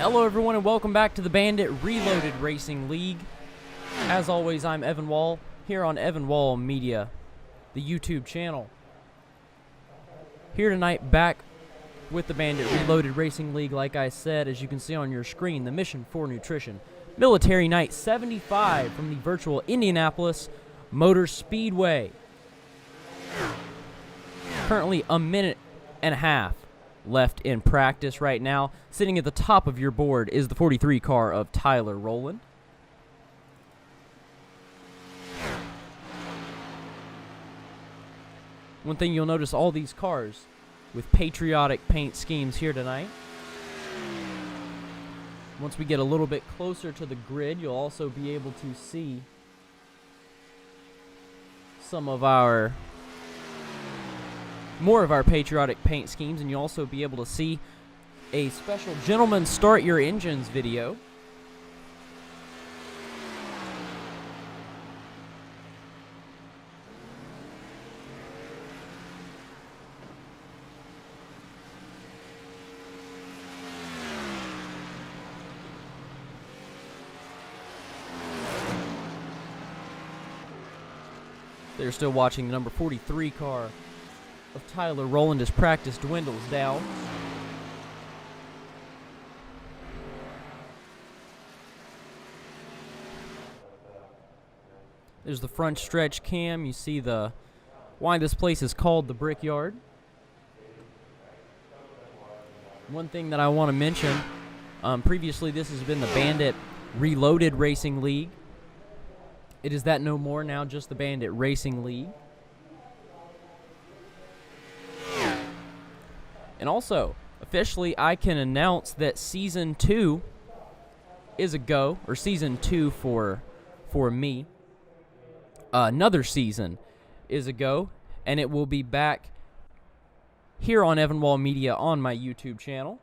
Hello everyone and welcome back to the Bandit Reloaded Racing League. As always, I'm Evan Wall, here on Evan Wall Media, the YouTube channel. Here tonight, back with the Bandit Reloaded Racing League, like I said, as you can see on your screen, the Mission for Nutrition Military Night 75 from the virtual Indianapolis Motor Speedway. Currently a minute and a half left in practice right now. Sitting at the top of your board is the 43 car of Tyler Rowland. One thing you'll notice, all these cars with patriotic paint schemes here tonight. Once we get a little bit closer to the grid, you'll also be able to see some of more of our patriotic paint schemes, and you'll also be able to see a special Gentlemen Start Your Engines video. They're still watching the number 43 car of Tyler Rowland as practice dwindles down. There's the front stretch cam. You see why this place is called the Brickyard. One thing that I want to mention, previously this has been the Bandit Reloaded Racing League. It is that no more, now just the Bandit Racing League. And also, officially, I can announce that Season 2 is a go, or Season 2 for me. Another season is a go, and it will be back here on Evan Wall Media on my YouTube channel.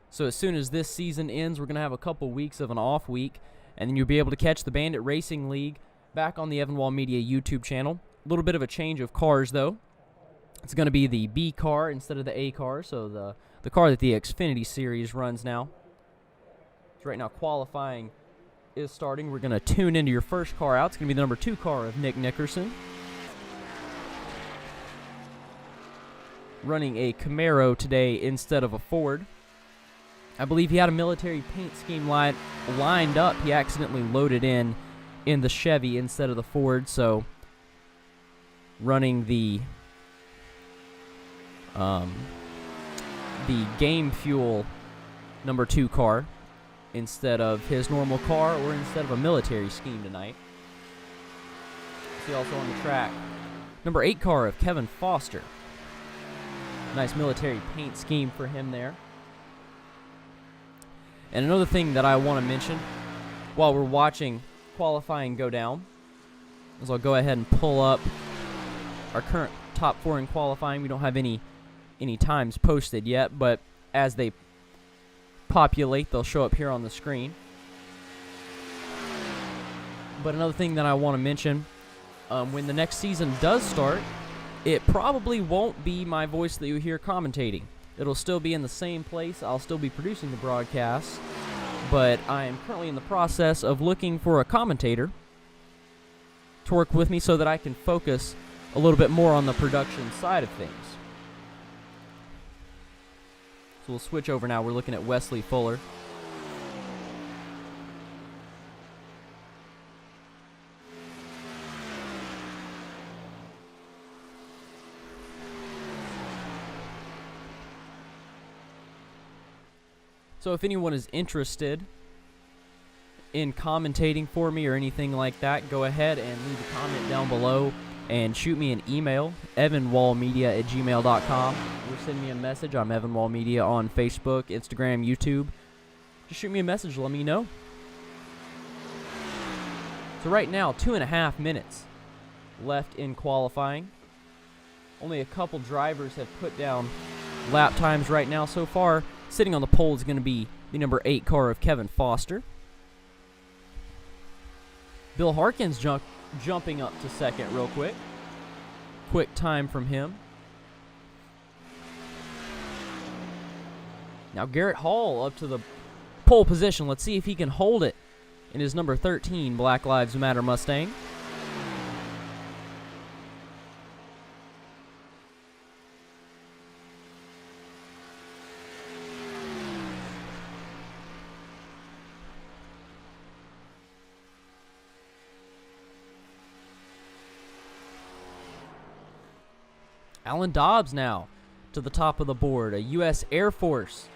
So as soon as this season ends, we're going to have a couple weeks of an off week, and then you'll be able to catch the Bandit Racing League back on the Evan Wall Media YouTube channel. A little bit of a change of cars, though. It's going to be the B car instead of the A car, so the car that the Xfinity Series runs now. So right now, qualifying is starting. We're going to tune into your first car out. It's going to be the number 2 car of Nick Nickerson, running a Camaro today instead of a Ford. I believe he had a military paint scheme lined up. He accidentally loaded in the Chevy instead of the Ford, so running the Game Fuel number 2 car instead of his normal car or instead of a military scheme tonight. See also on the track, number 8 car of Kevin Foster. Nice military paint scheme for him there. And another thing that I want to mention while we're watching qualifying go down is I'll go ahead and pull up our current top 4 in qualifying. We don't have any times posted yet, but as they populate, they'll show up here on the screen. But another thing that I want to mention, when the next season does start, it probably won't be my voice that you hear commentating. It'll still be in the same place. I'll still be producing the broadcast, but I am currently in the process of looking for a commentator to work with me so that I can focus a little bit more on the production side of things. So we'll switch over now. We're looking at Wesley Fuller. So if anyone is interested in commentating for me or anything like that, go ahead and leave a comment down below and shoot me an email, evanwallmedia@gmail.com. Or send me a message. I'm Evan Wall Media on Facebook, Instagram, YouTube. Just shoot me a message. Let me know. So right now, 2.5 minutes left in qualifying. Only a couple drivers have put down lap times right now. So far, sitting on the pole is going to be the number 8 car of Kevin Foster. Bill Harkins jumping up to second real quick. Quick time from him. Now Garrett Hall up to the pole position. Let's see if he can hold it in his number 13 Black Lives Matter Mustang. Alan Dobbs now to the top of the board, a U.S. Air Force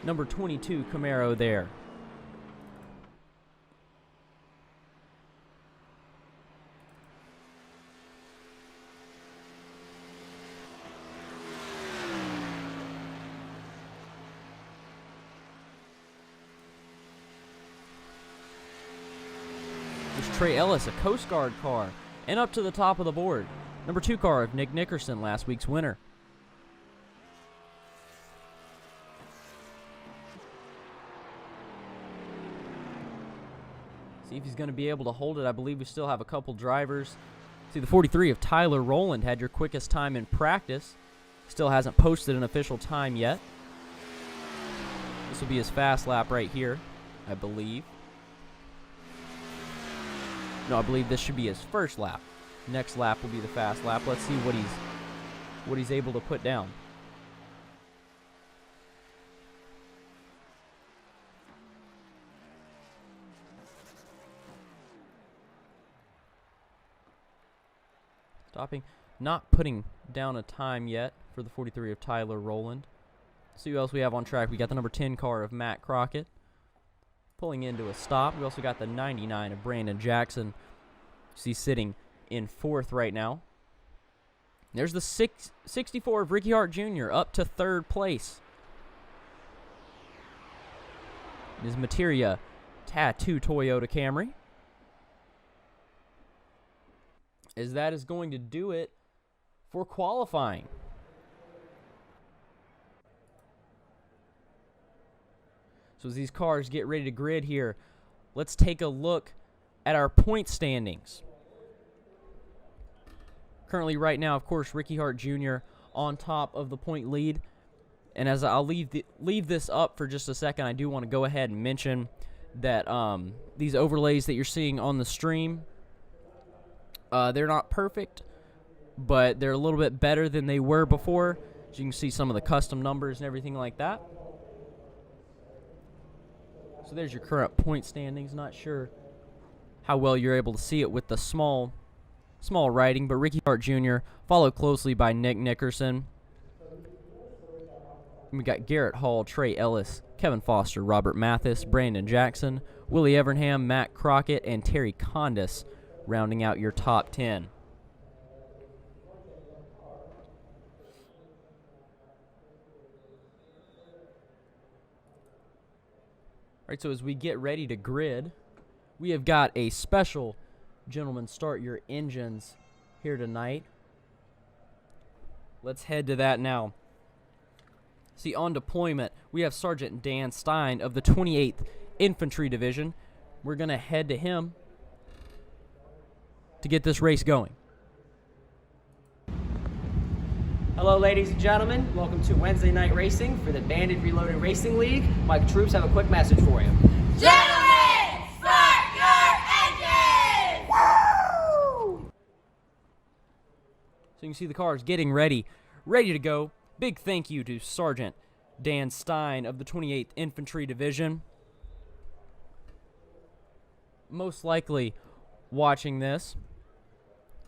number 22 Camaro there. There's Trey Ellis, a Coast Guard car, and up to the top of the board. Number 2 car of Nick Nickerson, last week's winner. See if he's going to be able to hold it. I believe we still have a couple drivers. See, the 43 of Tyler Rowland had your quickest time in practice. Still hasn't posted an official time yet. This will be his fast lap right here, I believe. No, I believe this should be his first lap. Next lap will be the fast lap. Let's see what he's able to put down. Stopping, not putting down a time yet for the 43 of Tyler Rowland. See who else we have on track. We got the number 10 car of Matt Crockett pulling into a stop. We also got the 99 of Brandon Jackson. See, sitting in 4th right now. There's the 64 of Ricky Hart Jr. up to 3rd place. His Materia Tattoo Toyota Camry. As that is going to do it for qualifying. So as these cars get ready to grid here, let's take a look at our point standings. Currently right now, of course, Ricky Hart Jr. on top of the point lead. And as I'll leave this up for just a second, I do want to go ahead and mention that these overlays that you're seeing on the stream, they're not perfect, but they're a little bit better than they were before. So you can see some of the custom numbers and everything like that. So there's your current point standings. Not sure how well you're able to see it with the small writing, but Ricky Hart Jr. followed closely by Nick Nickerson. We got Garrett Hall, Trey Ellis, Kevin Foster, Robert Mathis, Brandon Jackson, Willie Evernham, Matt Crockett, and Terry Kondas rounding out your top 10. All right, so as we get ready to grid, we have got a special Gentlemen Start Your Engines here tonight. Let's head to that now. See, on deployment, we have Sergeant Dan Stein of the 28th Infantry Division. We're going to head to him to get this race going. Hello, ladies and gentlemen. Welcome to Wednesday Night Racing for the Bandit Reloaded Racing League. My troops have a quick message for you. Gentlemen, start your engines! Woo! So you can see the cars getting ready to go. Big thank you to Sergeant Dan Stein of the 28th Infantry Division. Most likely watching this.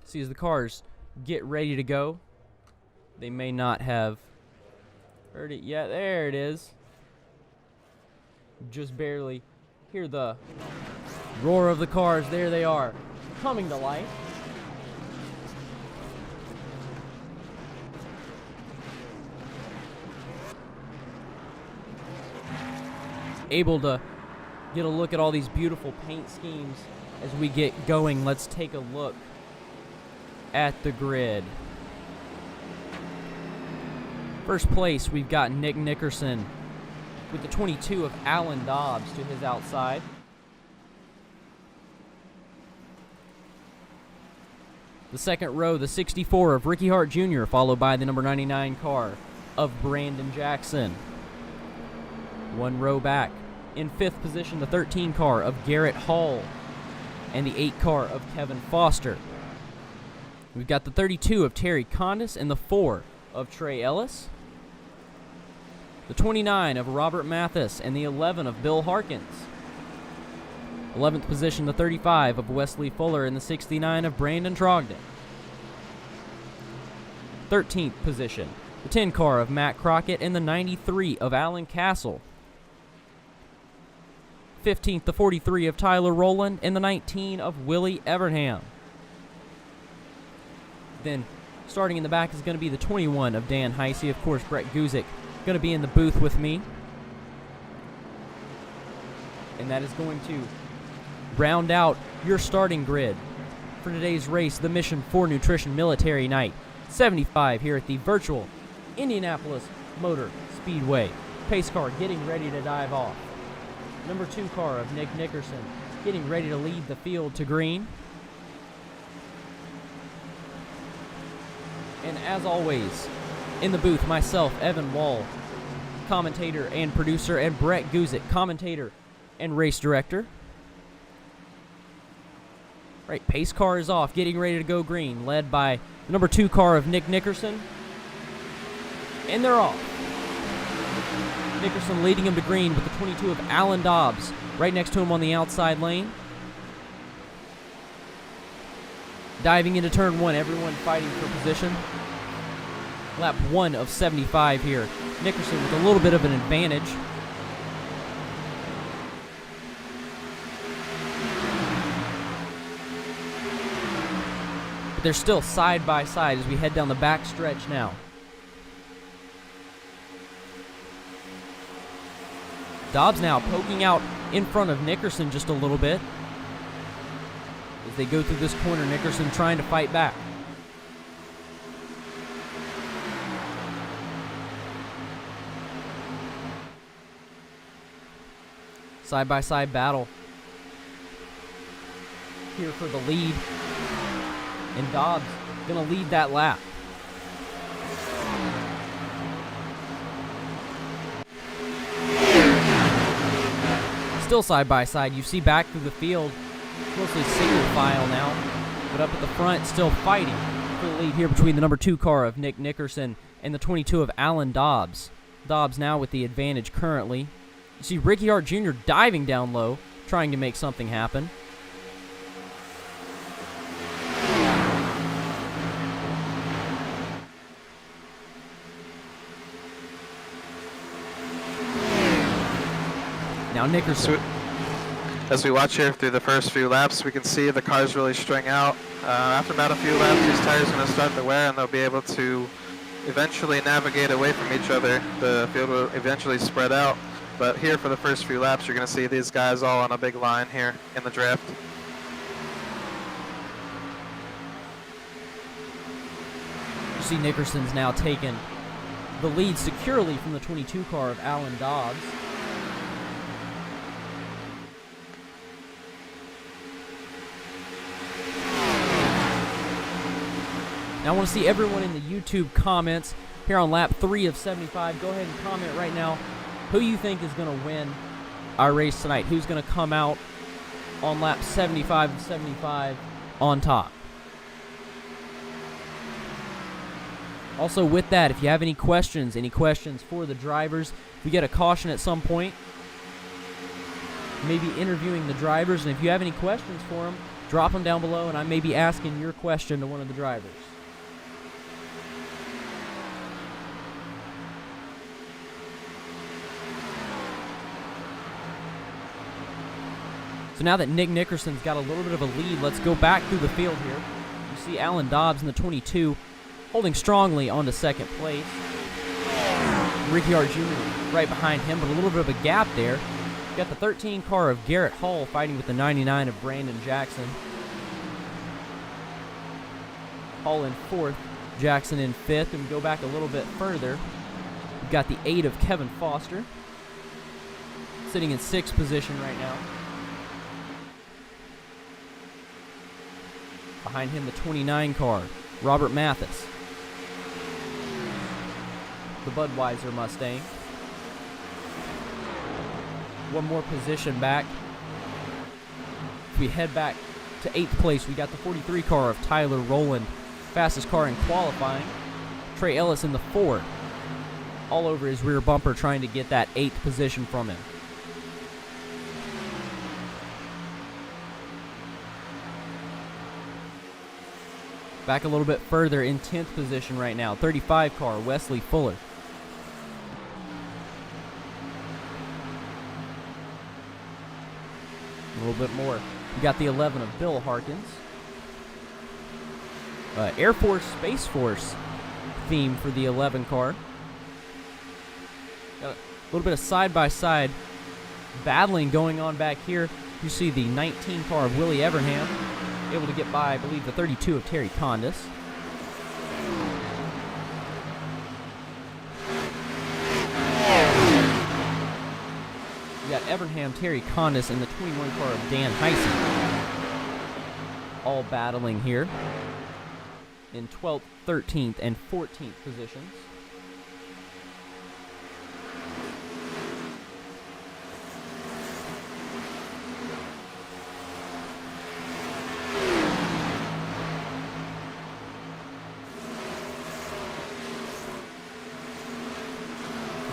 See, as the cars get ready to go, they may not have heard it yet. There it is. Just barely hear the roar of the cars. There they are, coming to life. Able to get a look at all these beautiful paint schemes as we get going. Let's take a look at the grid. First place, we've got Nick Nickerson with the 22 of Alan Dobbs to his outside. The second row, the 64 of Ricky Hart Jr., followed by the number 99 car of Brandon Jackson. One row back. In 5th position, the 13 car of Garrett Hall and the 8 car of Kevin Foster. We've got the 32 of Terry Kondas and the 4 of Trey Ellis. The 29 of Robert Mathis and the 11 of Bill Harkins. 11th position, the 35 of Wesley Fuller and the 69 of Brandon Trogdon. 13th position, the 10 car of Matt Crockett and the 93 of Alan Castle. 15th, the 43 of Tyler Rowland and the 19 of Willie Evernham. Then, starting in the back is going to be the 21 of Dan Heisey. Of course, Bret Guzik going to be in the booth with me. And that is going to round out your starting grid for today's race, the Mission 4 Nutrition Military Night 75 here at the virtual Indianapolis Motor Speedway. Pace car getting ready to dive off. Number 2 car of Nick Nickerson getting ready to lead the field to green. And as always, in the booth, myself, Evan Wall, commentator and producer, and Bret Guzik, commentator and race director. Right, pace car is off, getting ready to go green, led by the number 2 car of Nick Nickerson. And they're off. Nickerson leading him to green with the 22 of Alan Dobbs right next to him on the outside lane. Diving into turn 1, everyone fighting for position. Lap 1 of 75 here. Nickerson with a little bit of an advantage. But they're still side by side as we head down the back stretch now. Dobbs now poking out in front of Nickerson just a little bit. As they go through this corner, Nickerson trying to fight back. Side-by-side battle here for the lead. And Dobbs going to lead that lap. Still side-by-side. You see back through the field, mostly single file now. But up at the front, still fighting for the lead here between the number 2 car of Nick Nickerson and the 22 of Alan Dobbs. Dobbs now with the advantage currently. You see Ricky Hart Jr. diving down low, trying to make something happen. Now Nickerson. As we watch here through the first few laps, we can see the cars really string out. After about a few laps, these tires are going to start to wear, and they'll be able to eventually navigate away from each other. The field will eventually spread out. But here for the first few laps, you're going to see these guys all on a big line here in the draft. You see Nickerson's now taken the lead securely from the 22 car of Alan Dobbs. Now I want to see everyone in the YouTube comments here on lap 3 of 75. Go ahead and comment right now who you think is going to win our race tonight. Who's going to come out on lap 75 of 75 on top. Also with that, if you have any questions for the drivers, if we get a caution at some point, maybe interviewing the drivers, and if you have any questions for them, drop them down below and I may be asking your question to one of the drivers. So now that Nick Nickerson's got a little bit of a lead, let's go back through the field here. You see Alan Dobbs in the 22 holding strongly onto second place. Ricky Hart Jr. right behind him, but a little bit of a gap there. You've got the 13 car of Garrett Hall fighting with the 99 of Brandon Jackson. Hall in 4th, Jackson in 5th, and we go back a little bit further. We've got the 8 of Kevin Foster sitting in 6th position right now. Behind him, the 29 car, Robert Mathis, the Budweiser Mustang. one more position back. If we head back to 8th place, we got the 43 car of Tyler Rowland, fastest car in qualifying. Trey Ellis in the 4, all over his rear bumper trying to get that 8th position from him. Back a little bit further in 10th position right now, 35 car, Wesley Fuller. A little bit more. We got the 11 of Bill Harkins. Air Force, Space Force theme for the 11 car. Got a little bit of side-by-side battling going on back here. You see the 19 car of Willie Evernham able to get by, I believe, the 32 of Terry Kondas. We got Evernham, Terry Kondas, and the 21 car of Dan Heisey. All battling here in 12th, 13th, and 14th positions.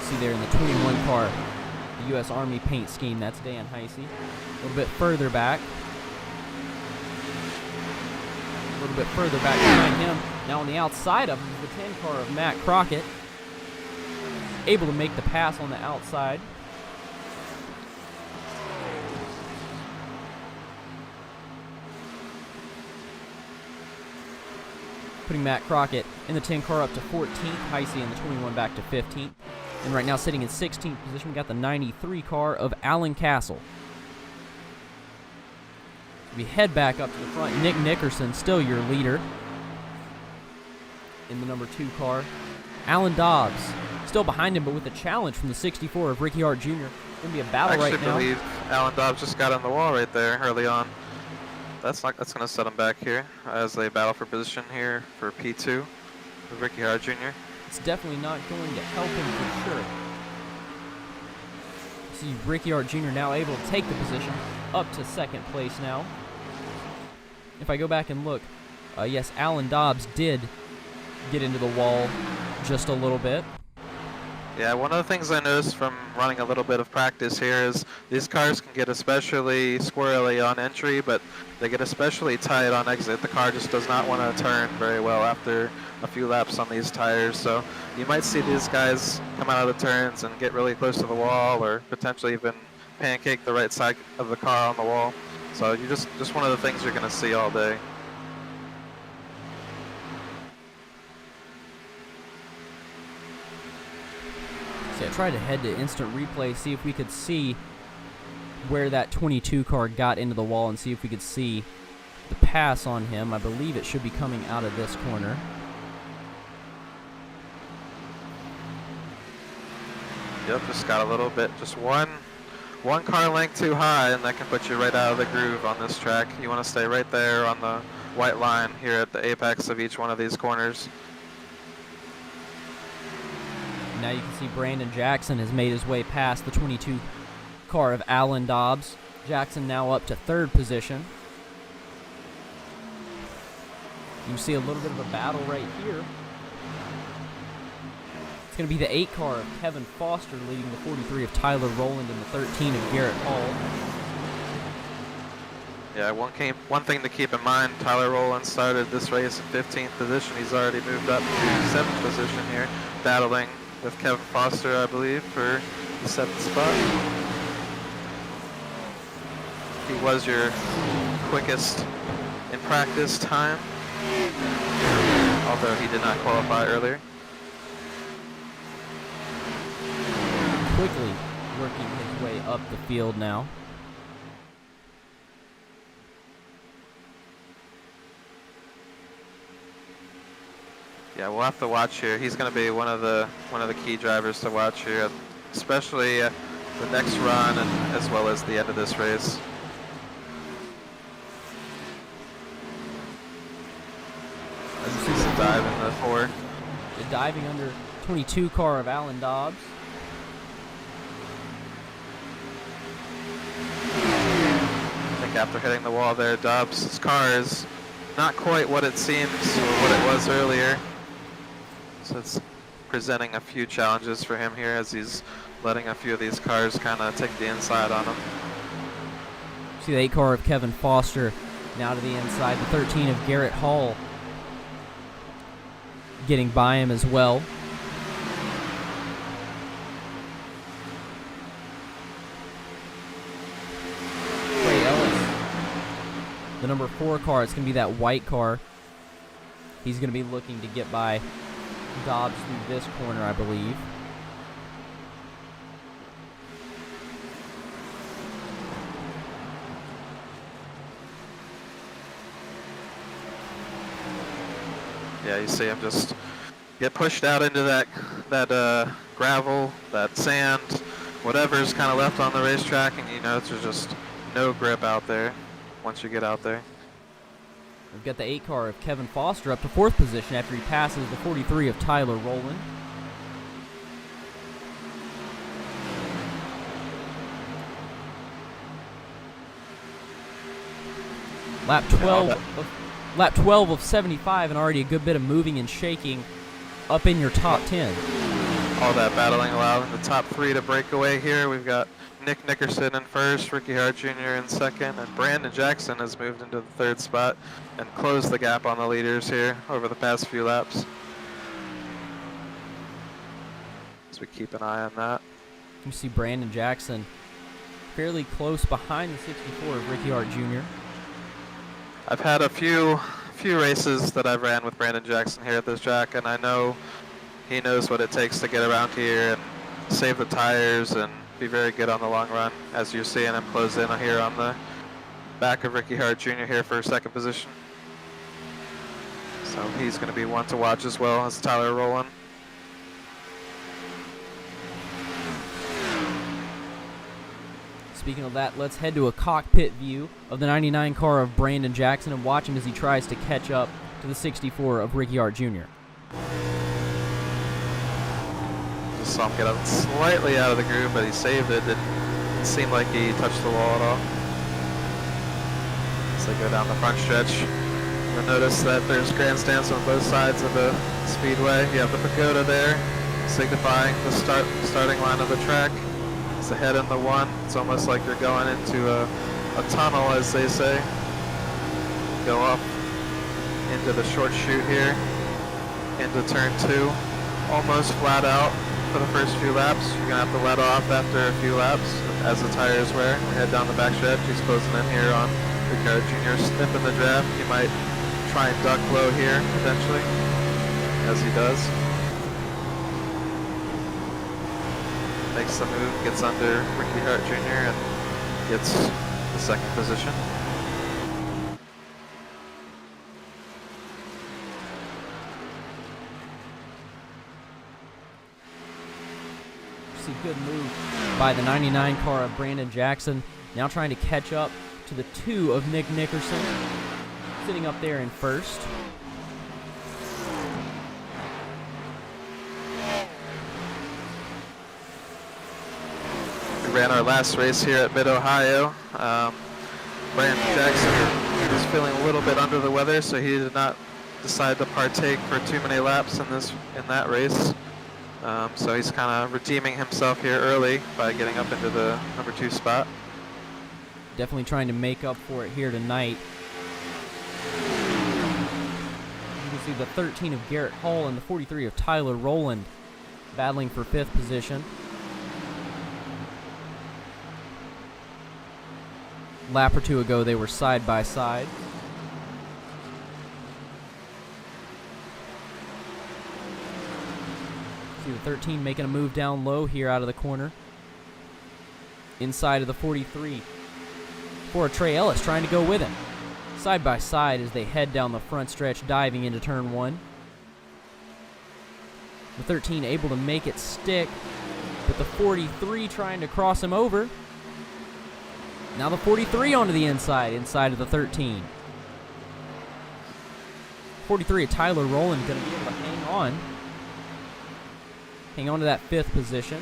See there in the 21 car, the U.S. Army paint scheme, that's Dan Heisey. A little bit further back. A little bit further back behind him. Now on the outside of him is the 10 car of Matt Crockett. Able to make the pass on the outside. Putting Matt Crockett in the 10 car up to 14th. Heisey in the 21 back to 15th. And right now sitting in 16th position, we got the 93 car of Alan Castle. We head back up to the front. Nick Nickerson, still your leader in the number 2 car. Alan Dobbs, still behind him, but with a challenge from the 64 of Ricky Hart Jr. Going to be a battle right now. I believe Alan Dobbs just got on the wall right there early on. That's going to set him back here as they battle for position here for P2 with Ricky Hart Jr. It's definitely not going to help him for sure. See Ricky Hart Jr. now able to take the position up to 2nd place now. If I go back and look, yes, Alan Dobbs did get into the wall just a little bit. Yeah, one of the things I noticed from running a little bit of practice here is these cars can get especially squirrely on entry, but they get especially tight on exit. The car just does not want to turn very well after a few laps on these tires. So you might see these guys come out of the turns and get really close to the wall, or potentially even pancake the right side of the car on the wall. So you just one of the things you're going to see all day. See, I tried to head to instant replay, see if we could see where that 22 car got into the wall and see if we could see the pass on him. I believe it should be coming out of this corner. Yep, just got a little bit, just one car length too high, and that can put you right out of the groove on this track. You want to stay right there on the white line here at the apex of each one of these corners. Now you can see Brandon Jackson has made his way past the 22 car of Alan Dobbs. Jackson now up to 3rd position. You see a little bit of a battle right here. It's going to be the 8 car of Kevin Foster leading the 43 of Tyler Rowland and the 13 of Garrett Hall. Yeah, one thing to keep in mind, Tyler Rowland started this race in 15th position. He's already moved up to 7th position here, battling with Kevin Foster, I believe, for the 7th spot. He was your quickest in practice time, although he did not qualify earlier. Quickly working his way up the field now. Yeah, we'll have to watch here. He's going to be one of the key drivers to watch here, especially the next run and as well as the end of this race. He's a dive in the 4. The diving under 22 car of Alan Dobbs. after hitting the wall there. Dobbs' car is not quite what it seems or what it was earlier. So it's presenting a few challenges for him here as he's letting a few of these cars kind of take the inside on him. See the 8 car of Kevin Foster now to the inside. The 13 of Garrett Hall getting by him as well. The number 4 car, it's going to be that white car. He's going to be looking to get by Dobbs through this corner, I believe. Yeah, you see him just get pushed out into that gravel, that sand, whatever's kind of left on the racetrack, and you know there's just no grip out there once you get out there. We've got the 8 car of Kevin Foster up to 4th position after he passes the 43 of Tyler Rowland. Lap 12 of 75, and already a good bit of moving and shaking up in your top 10. All that battling allowing the top 3 to break away here. We've got Nick Nickerson in first, Ricky Hart Jr. in second, and Brandon Jackson has moved into the 3rd spot and closed the gap on the leaders here over the past few laps. So we keep an eye on that. You see Brandon Jackson fairly close behind the 64 of Ricky Hart Jr. I've had a few races that I've ran with Brandon Jackson here at this track, and I know he knows what it takes to get around here and save the tires and be very good on the long run, as you're seeing him close in here on the back of Ricky Hart Jr. here for 2nd position. So he's going to be one to watch as well as Tyler Rowland. Speaking of that, let's head to a cockpit view of the 99 car of Brandon Jackson and watch him as he tries to catch up to the 64 of Ricky Hart Jr. Just saw him get up slightly out of the groove, but he saved it. Didn't seem like he touched the wall at all. As they go down the front stretch, you'll notice that there's grandstands on both sides of the speedway. You have the pagoda there, signifying the starting line of the track. It's the head in the 1. It's almost like you're going into a tunnel, as they say. Go up into the short chute here, into turn 2, almost flat out for the first few laps. You're going to have to let off after a few laps as the tires wear. We head down the back stretch. He's closing in here on Ricky Jr. Sniffing the draft. He might try and duck low here potentially, as he does. Makes the move, gets under Ricky Hart Jr. and gets the 2nd position. See, good move by the 99 car of Brandon Jackson, now trying to catch up to the 2 of Nick Nickerson, sitting up there in 1st. We ran our last race here at Mid-Ohio. Brandon Jackson was feeling a little bit under the weather, so he did not decide to partake for too many laps in that race. So he's kind of redeeming himself here early by getting up into the number 2 spot. Definitely trying to make up for it here tonight. You can see the 13 of Garrett Hall and the 43 of Tyler Rowland battling for 5th position. Lap or 2 ago, they were side by side. See the 13 making a move down low here out of the corner. Inside of the 43 for Trey Ellis, trying to go with him. Side by side as they head down the front stretch, diving into turn 1. The 13 able to make it stick, but the 43 trying to cross him over. Now the 43 onto the inside of the 13. 43 of Tyler Rowland going to be able to hang on to that 5th position.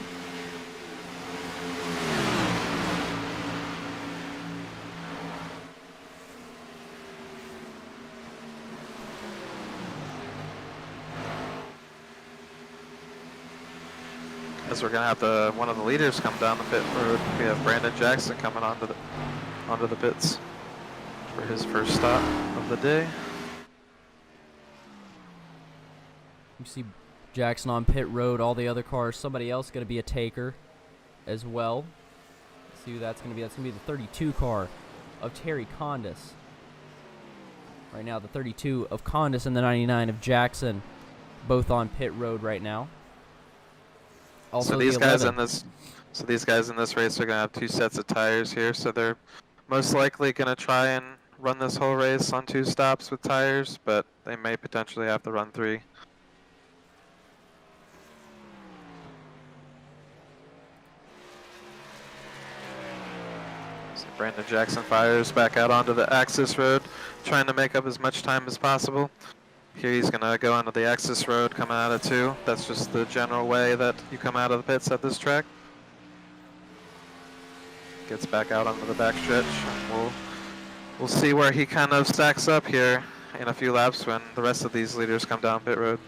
As we're gonna have one of the leaders come down the pit road. We have Brandon Jackson coming onto the pits for his first stop of the day. You see Jackson on pit road, all the other cars. Somebody else going to be a taker as well. Let's see who that's going to be. That's going to be the 32 car of Terry Kondas. Right now, the 32 of Kondas and the 99 of Jackson, both on pit road right now. Also, so these guys in this race are going to have 2 sets of tires here. So they're most likely going to try and run this whole race on 2 stops with tires, but they may potentially have to run 3. Brandon Jackson fires back out onto the access road, trying to make up as much time as possible. Here he's going to go onto the access road coming out of 2. That's just the general way that you come out of the pits at this track. Gets back out onto the backstretch. We'll see where he kind of stacks up here in a few laps when the rest of these leaders come down pit road.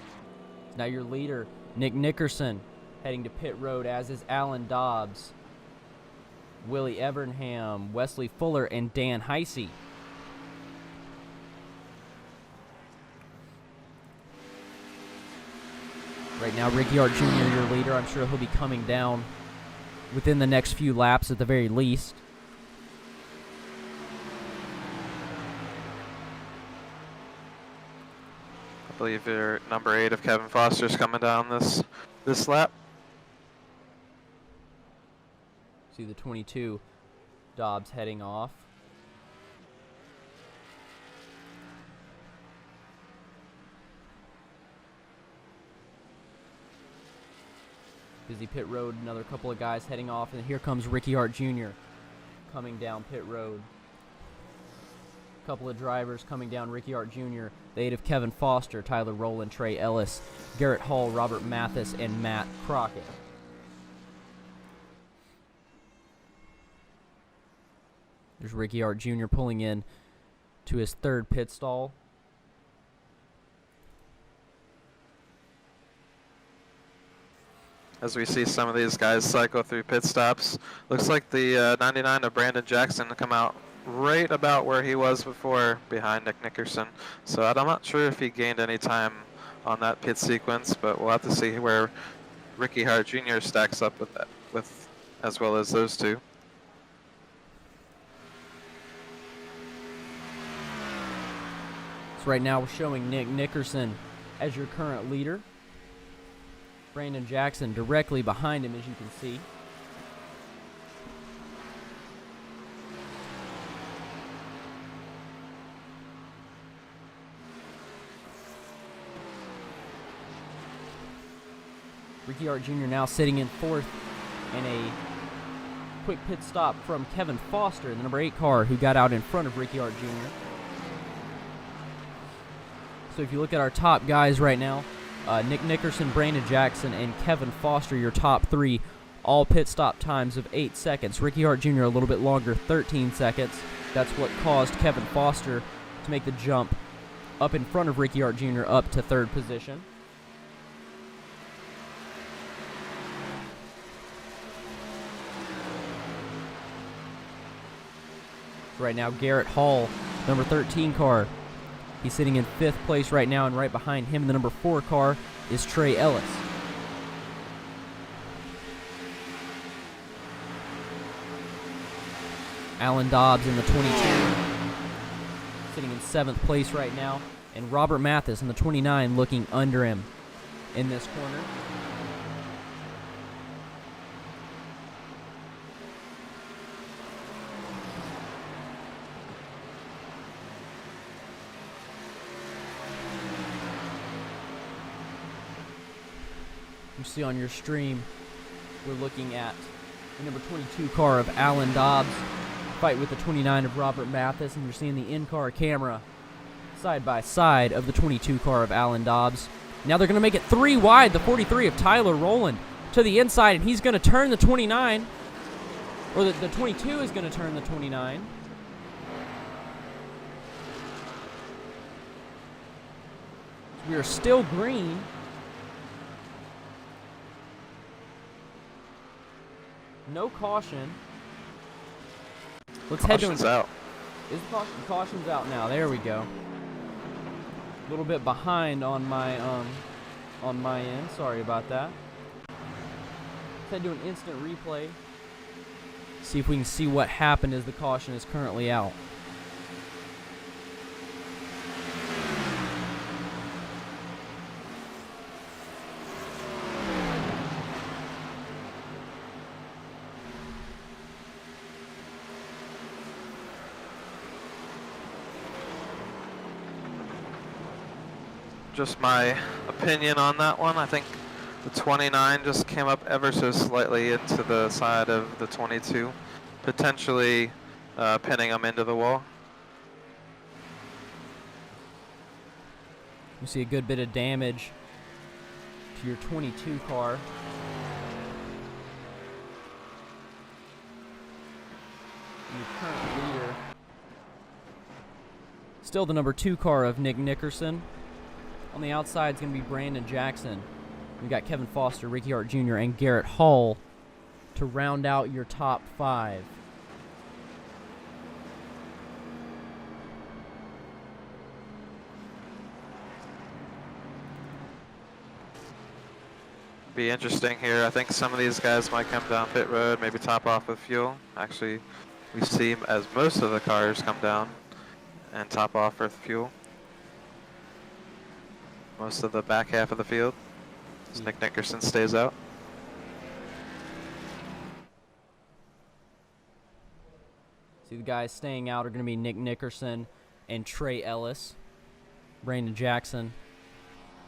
Now your leader, Nick Nickerson, heading to pit road, as is Alan Dobbs, Willie Evernham, Wesley Fuller, and Dan Heisey. Right now, Ricky Hart Jr., your leader. I'm sure he'll be coming down within the next few laps at the very least. I believe your number 8 of Kevin Foster's coming down this lap. See the 22 Dobbs heading off. Busy pit road, another couple of guys heading off, and here comes Ricky Hart Jr. coming down pit road. A couple of drivers coming down Ricky Hart Jr. The 8 of Kevin Foster, Tyler Rowland, Trey Ellis, Garrett Hall, Robert Mathis, and Matt Crockett. There's Ricky Hart Jr. pulling in to his 3rd pit stall. As we see some of these guys cycle through pit stops. Looks like the 99 of Brandon Jackson come out right about where he was before, behind Nick Nickerson. So I'm not sure if he gained any time on that pit sequence, but we'll have to see where Ricky Hart Jr. stacks up with that, as well as those 2. So right now we're showing Nick Nickerson as your current leader. Brandon Jackson directly behind him, as you can see. Ricky Hart Jr. now sitting in 4th, and a quick pit stop from Kevin Foster, the number 8 car, who got out in front of Ricky Hart Jr. So if you look at our top guys right now, Nick Nickerson, Brandon Jackson, and Kevin Foster, your top 3, all pit stop times of 8 seconds. Ricky Hart Jr. a little bit longer, 13 seconds. That's what caused Kevin Foster to make the jump up in front of Ricky Hart Jr. up to 3rd position. Right now, Garrett Hall, number 13 car. He's sitting in 5th place right now, and right behind him, the number 4 car, is Trey Ellis. Alan Dobbs in the 22, sitting in 7th place right now, and Robert Mathis in the 29 looking under him in this corner. You see on your stream, we're looking at the number 22 car of Alan Dobbs fight with the 29 of Robert Mathis, and you're seeing the in-car camera side by side of the 22 car of Alan Dobbs. Now they're going to make it 3 wide, the 43 of Tyler Rowland to the inside, and he's going to turn the 29, or the 22 is going to turn the 29. We are still green. No caution. Let's head to Caution's out. Is the caution's out now? There we go. A little bit behind on my end. Sorry about that. Let's head to an instant replay. See if we can see what happened as the caution is currently out. Just my opinion on that one. I think the 29 just came up ever so slightly into the side of the 22, potentially pinning them into the wall. You see a good bit of damage to your 22 car. Your current leader. Still the number 2 car of Nick Nickerson. On the outside is going to be Brandon Jackson. We've got Kevin Foster, Ricky Hart Jr., and Garrett Hall to round out your top 5. Be interesting here. I think some of these guys might come down pit road, maybe top off with fuel. Actually, we see as most of the cars come down and top off with fuel. Most of the back half of the field. Nick Nickerson stays out. See, the guys staying out are going to be Nick Nickerson and Trey Ellis. Brandon Jackson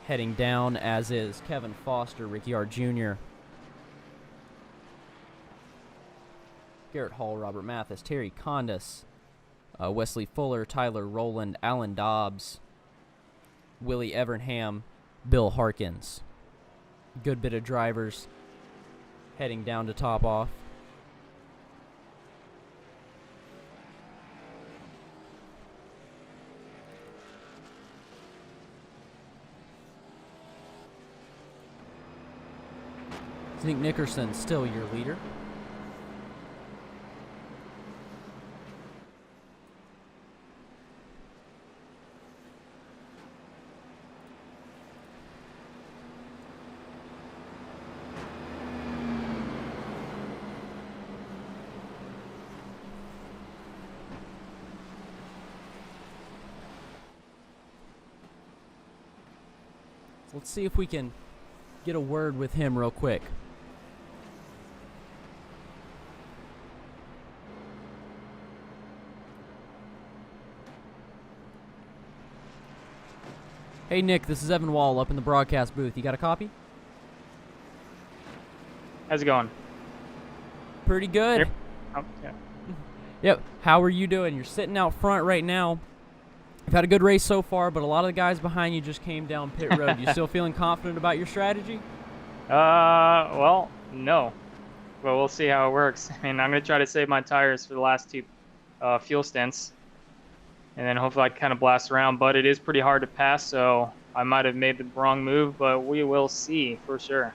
heading down, as is Kevin Foster, Ricky Hart Jr., Garrett Hall, Robert Mathis, Terry Kondas, Wesley Fuller, Tyler Rowland, Alan Dobbs, Willie Evernham, Bill Harkins. Good bit of drivers heading down to top off. Nick Nickerson still your leader. Let's see if we can get a word with him real quick. Hey Nick, this is Evan Wall up in the broadcast booth. You got a copy? How's it going? Pretty good. Here? Oh, yeah. Yep. How are you doing? You're sitting out front right now. You've had a good race so far, but a lot of the guys behind you just came down pit road. You still feeling confident about your strategy? Well, no. But we'll see how it works. I mean, I'm going to try to save my tires for the last 2 fuel stints. And then hopefully I kind of blast around. But it is pretty hard to pass, so I might have made the wrong move, but we will see for sure.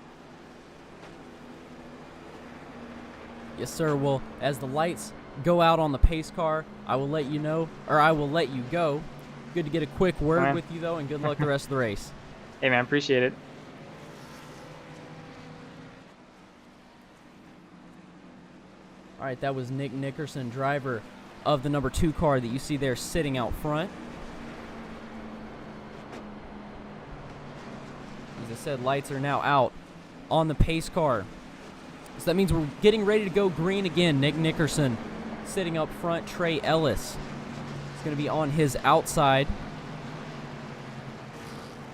Yes, sir. Well, as the lights go out on the pace car, I will let you know, or I will let you go. Good to get a quick word with you, though, and good luck the rest of the race. Hey, man, appreciate it. All right, that was Nick Nickerson, driver of the number 2 car that you see there sitting out front. As I said, lights are now out on the pace car. So that means we're getting ready to go green again. Nick Nickerson sitting up front. Trey Ellis is going to be on his outside.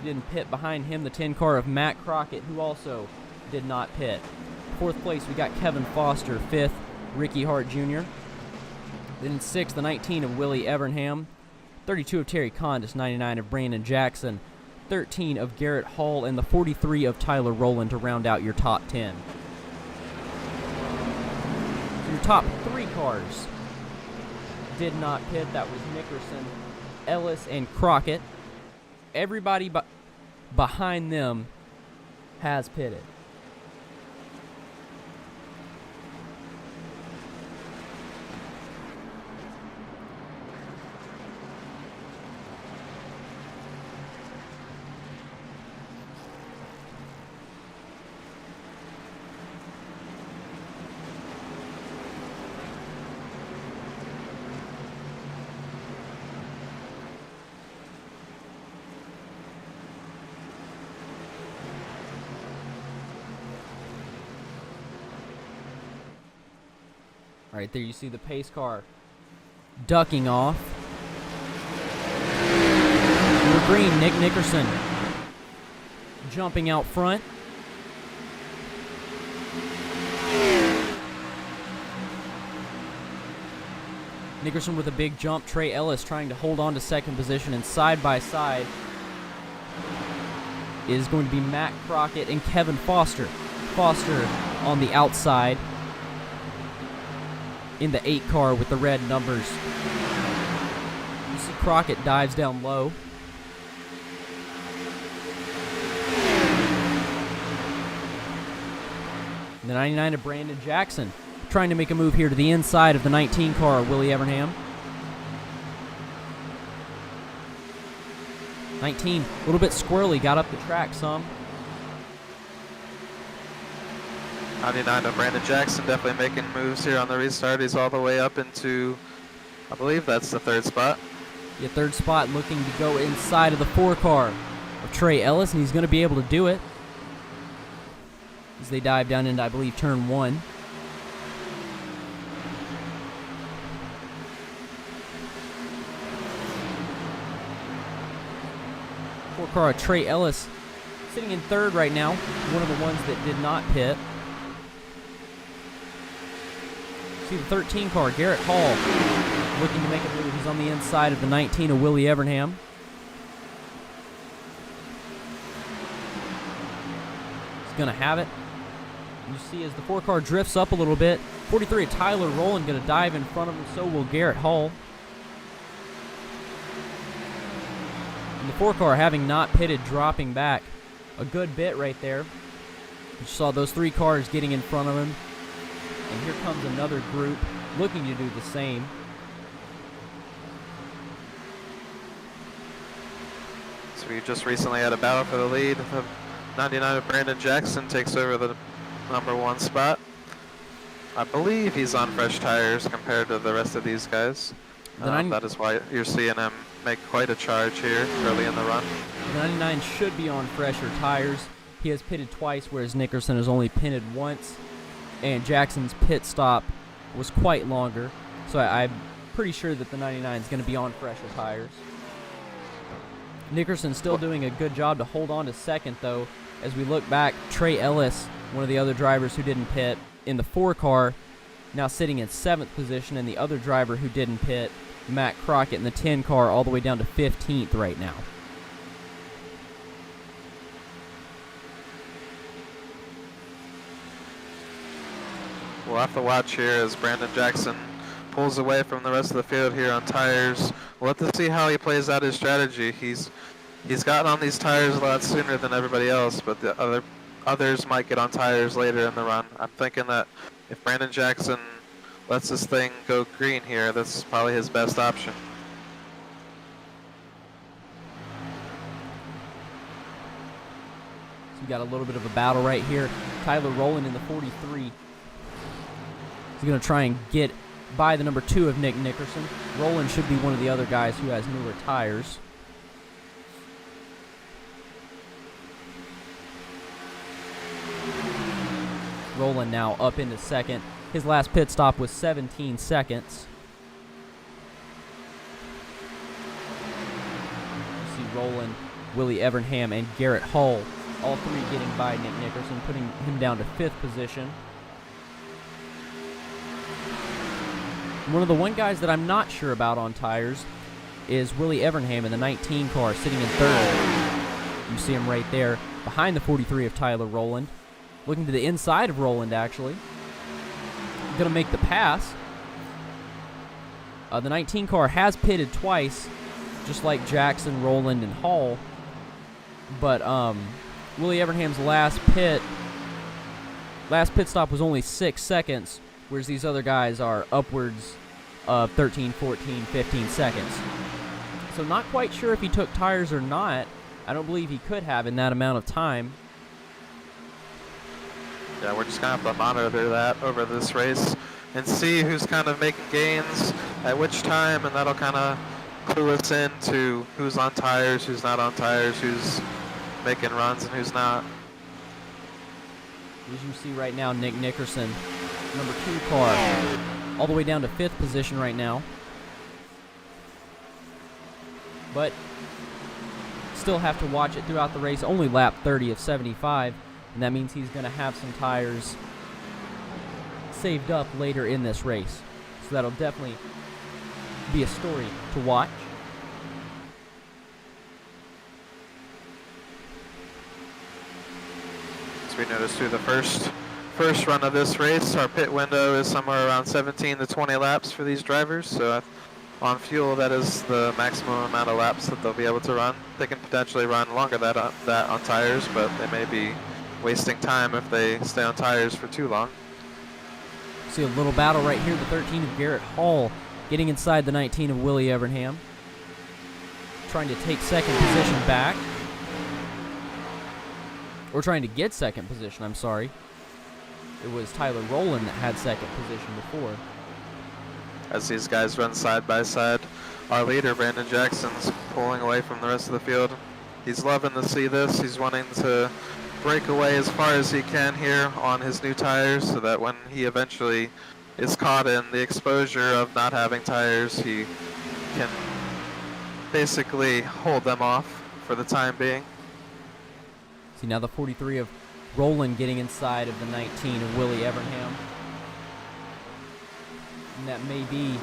Didn't pit behind him, the 10 car of Matt Crockett, who also did not pit. 4th place, we got Kevin Foster. 5th, Ricky Hart Jr. Then in 6th, the 19 of Willie Evernham. 32 of Terry Kondas. 99 of Brandon Jackson. 13 of Garrett Hall. And the 43 of Tyler Rowland to round out your top 10. So your top 3 cars did not pit. That was Nickerson, Ellis, and Crockett. Everybody behind them has pitted. Right there you see the pace car ducking off. Number green, Nick Nickerson, jumping out front. Nickerson with a big jump. Trey Ellis trying to hold on to second position, and side by side is going to be Matt Crockett and Kevin Foster. Foster on the outside in the 8 car with the red numbers. You see Crockett dives down low. The 99 of Brandon Jackson trying to make a move here to the inside of the 19 car, Willie Evernham. 19, a little bit squirrely, got up the track some. 99 of Brandon Jackson definitely making moves here on the restart. He's all the way up into, I believe that's the 3rd spot. Yeah, 3rd spot, looking to go inside of the 4 car of Trey Ellis, and he's going to be able to do it as they dive down into, I believe, turn 1. Car, Trey Ellis sitting in 3rd right now, one of the ones that did not pit. See the 13 car, Garrett Hall, looking to make a move. He's on the inside of the 19 of Willie Evernham. He's going to have it. You see as the 4 car drifts up a little bit, 43 of Tyler Rowland going to dive in front of him, so will Garrett Hall. And the 4 car, having not pitted, dropping back a good bit right there. You saw those 3 cars getting in front of him. And here comes another group looking to do the same. So we just recently had a battle for the lead. The 99 of Brandon Jackson takes over the number 1 spot. I believe he's on fresh tires compared to the rest of these guys. That is why you're seeing him make quite a charge here early in the run. The 99 should be on fresher tires. He has pitted twice, whereas Nickerson has only pitted once. And Jackson's pit stop was quite longer. So I'm pretty sure that the 99 is going to be on fresher tires. Nickerson still doing a good job to hold on to second, though. As we look back, Trey Ellis, one of the other drivers who didn't pit, in the 4 car, now sitting in 7th position, and the other driver who didn't pit, Matt Crockett, in the 10 car, all the way down to 15th right now. We'll have to watch here as Brandon Jackson pulls away from the rest of the field here on tires. We'll have to see how he plays out his strategy. He's gotten on these tires a lot sooner than everybody else, but the others might get on tires later in the run. I'm thinking that if Brandon Jackson lets this thing go green here, this is probably his best option. So we got a little bit of a battle right here. Tyler Rowland in the 43. He's going to try and get by the number 2 of Nick Nickerson. Rowland should be one of the other guys who has newer tires. Rowland now up into second. His last pit stop was 17 seconds. You see Rowland, Willie Evernham, and Garrett Hall, all 3 getting by Nick Nickerson, putting him down to 5th position. One of the guys that I'm not sure about on tires is Willie Evernham in the 19 car, sitting in 3rd. You see him right there, behind the 43 of Tyler Rowland. Looking to the inside of Rowland, actually. Going to make the pass. The 19 car has pitted twice, just like Jackson, Rowland, and Hall. But Willie Evernham's last pit stop was only 6 seconds, whereas these other guys are upwards of 13, 14, 15 seconds. So not quite sure if he took tires or not. I don't believe he could have in that amount of time. Yeah, we're just going to have to monitor that over this race and see who's kind of making gains at which time, and that'll kind of clue us into who's on tires, who's not on tires, who's making runs and who's not. As you see right now, Nick Nickerson, number 2 car, all the way down to 5th position right now. But still have to watch it throughout the race. Only lap 30 of 75, and that means he's going to have some tires saved up later in this race. So that'll definitely be a story to watch. As we noticed through the first run of this race, our pit window is somewhere around 17 to 20 laps for these drivers. So on fuel, that is the maximum amount of laps that they'll be able to run. They can potentially run longer than that on tires, but they may be wasting time if they stay on tires for too long. See a little battle right here. The 13 of Garrett Hall getting inside the 19 of Willie Evernham, trying to take second position back. Or trying to get second position, I'm sorry. It was Tyler Rowland that had second position before. As these guys run side by side, our leader, Brandon Jackson's pulling away from the rest of the field. He's loving to see this. He's wanting to break away as far as he can here on his new tires so that when he eventually is caught in the exposure of not having tires, he can basically hold them off for the time being. See now the 43 of Rowland getting inside of the 19 of Willie Evernham. And that may be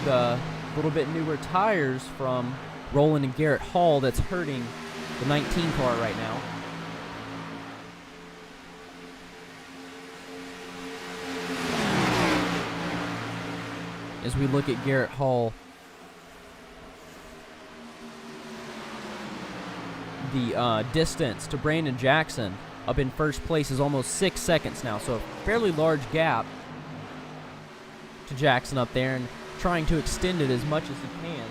the little bit newer tires from Rowland and Garrett Hall that's hurting the 19 car right now. As we look at Garrett Hall, the distance to Brandon Jackson up in first place is almost 6 seconds now, so a fairly large gap to Jackson up there, and trying to extend it as much as he can.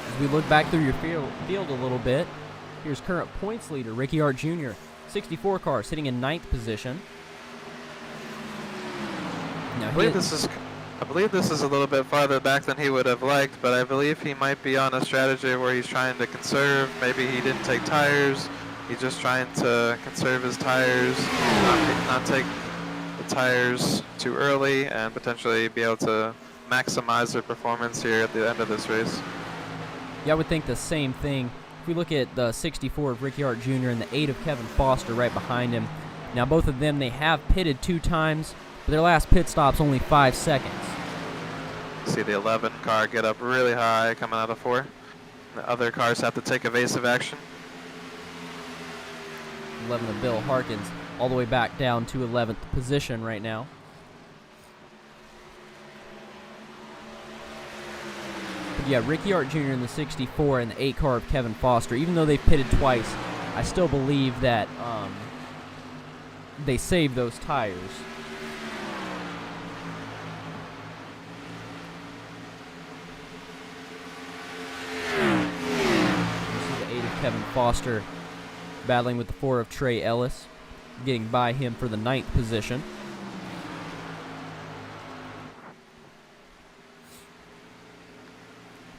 As we look back through your field a little bit, here's current points leader Ricky Hart Jr., 64 car, sitting in 9th position. Now I believe this is a little bit farther back than he would have liked, but I believe he might be on a strategy where he's trying to conserve. Maybe he didn't take tires. He's just trying to conserve his tires, not take the tires too early, and potentially be able to maximize their performance here at the end of this race. Yeah, I would think the same thing. If we look at the 64 of Ricky Hart Jr. and the 8 of Kevin Foster right behind him, now both of them, they have pitted 2 times, but their last pit stop's only 5 seconds. See the 11 car get up really high coming out of 4. The other cars have to take evasive action. 11 of Bill Harkins all the way back down to 11th position right now. But yeah, Ricky Hart Jr. in the 64 and the 8 car of Kevin Foster, even though they've pitted twice, I still believe that they saved those tires. This is the 8 of Kevin Foster battling with the 4 of Trey Ellis, getting by him for the 9th position.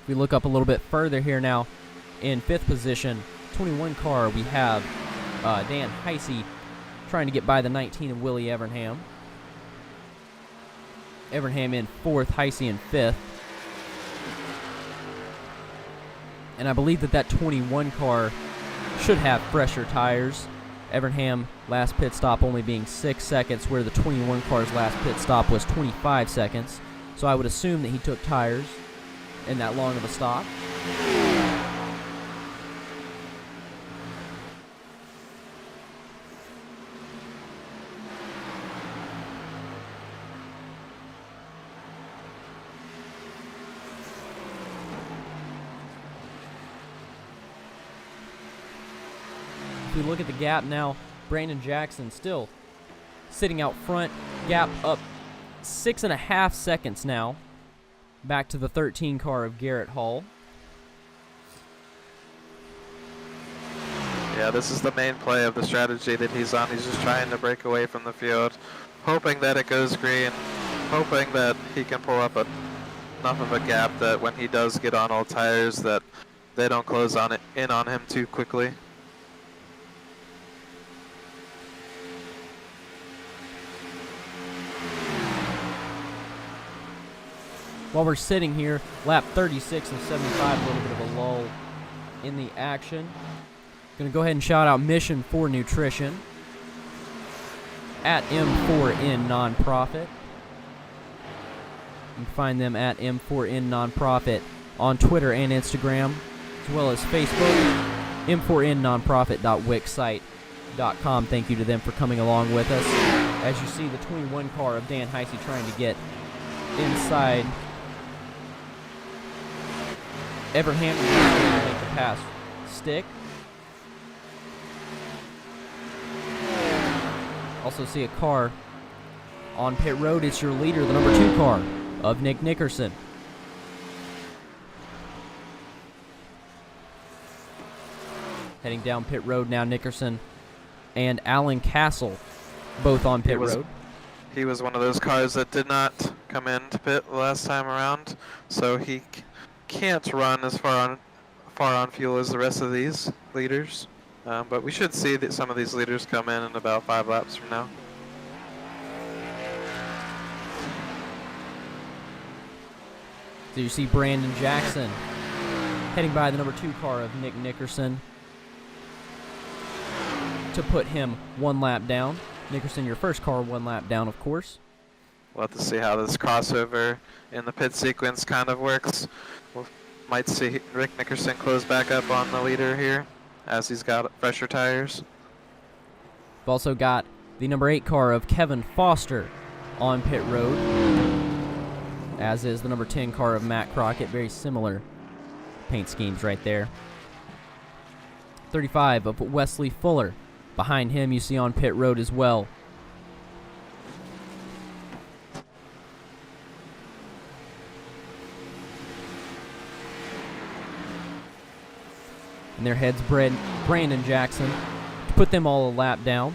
If we look up a little bit further here now, in 5th position, 21 car, we have Dan Heisey trying to get by the 19 of Willie Evernham. Evernham in 4th, Heisey in 5th. And I believe that 21 car should have fresher tires. Evernham last pit stop only being 6 seconds, where the 21 car's last pit stop was 25 seconds. So I would assume that he took tires in that long of a stop. If we look at the gap now, Brandon Jackson still sitting out front, gap up 6.5 seconds now. Back to the 13 car of Garrett Hall. Yeah, this is the main play of the strategy that he's on. He's just trying to break away from the field, hoping that it goes green, hoping that he can pull up enough of a gap that when he does get on all tires that they don't close in on him too quickly. While we're sitting here, lap 36 of 75, a little bit of a lull in the action. Going to go ahead and shout out Mission for Nutrition at M4N Nonprofit. You can find them at M4N Nonprofit on Twitter and Instagram, as well as Facebook, m4nnonprofit.wixsite.com. Thank you to them for coming along with us. As you see, the 21 car of Dan Heisey trying to get inside Everham to make the pass stick. Also see a car on pit road. It's your leader, the number 2 car of Nick Nickerson. Heading down pit road now, Nickerson and Alan Castle, both on pit road. He was one of those cars that did not come into pit last time around, so he can't run as far on fuel as the rest of these leaders. But we should see that some of these leaders come in about 5 laps from now. So you see Brandon Jackson heading by the number 2 car of Nick Nickerson to put him 1 lap down. Nickerson, your first car, 1 lap down, of course. We'll have to see how this crossover in the pit sequence kind of works. We might see Rick Nickerson close back up on the leader here as he's got fresher tires. We've also got the number 8 car of Kevin Foster on pit road, as is the number 10 car of Matt Crockett. Very similar paint schemes right there. 35 of Wesley Fuller. Behind him, you see on pit road as well. And their heads Brandon Jackson to put them all a lap down.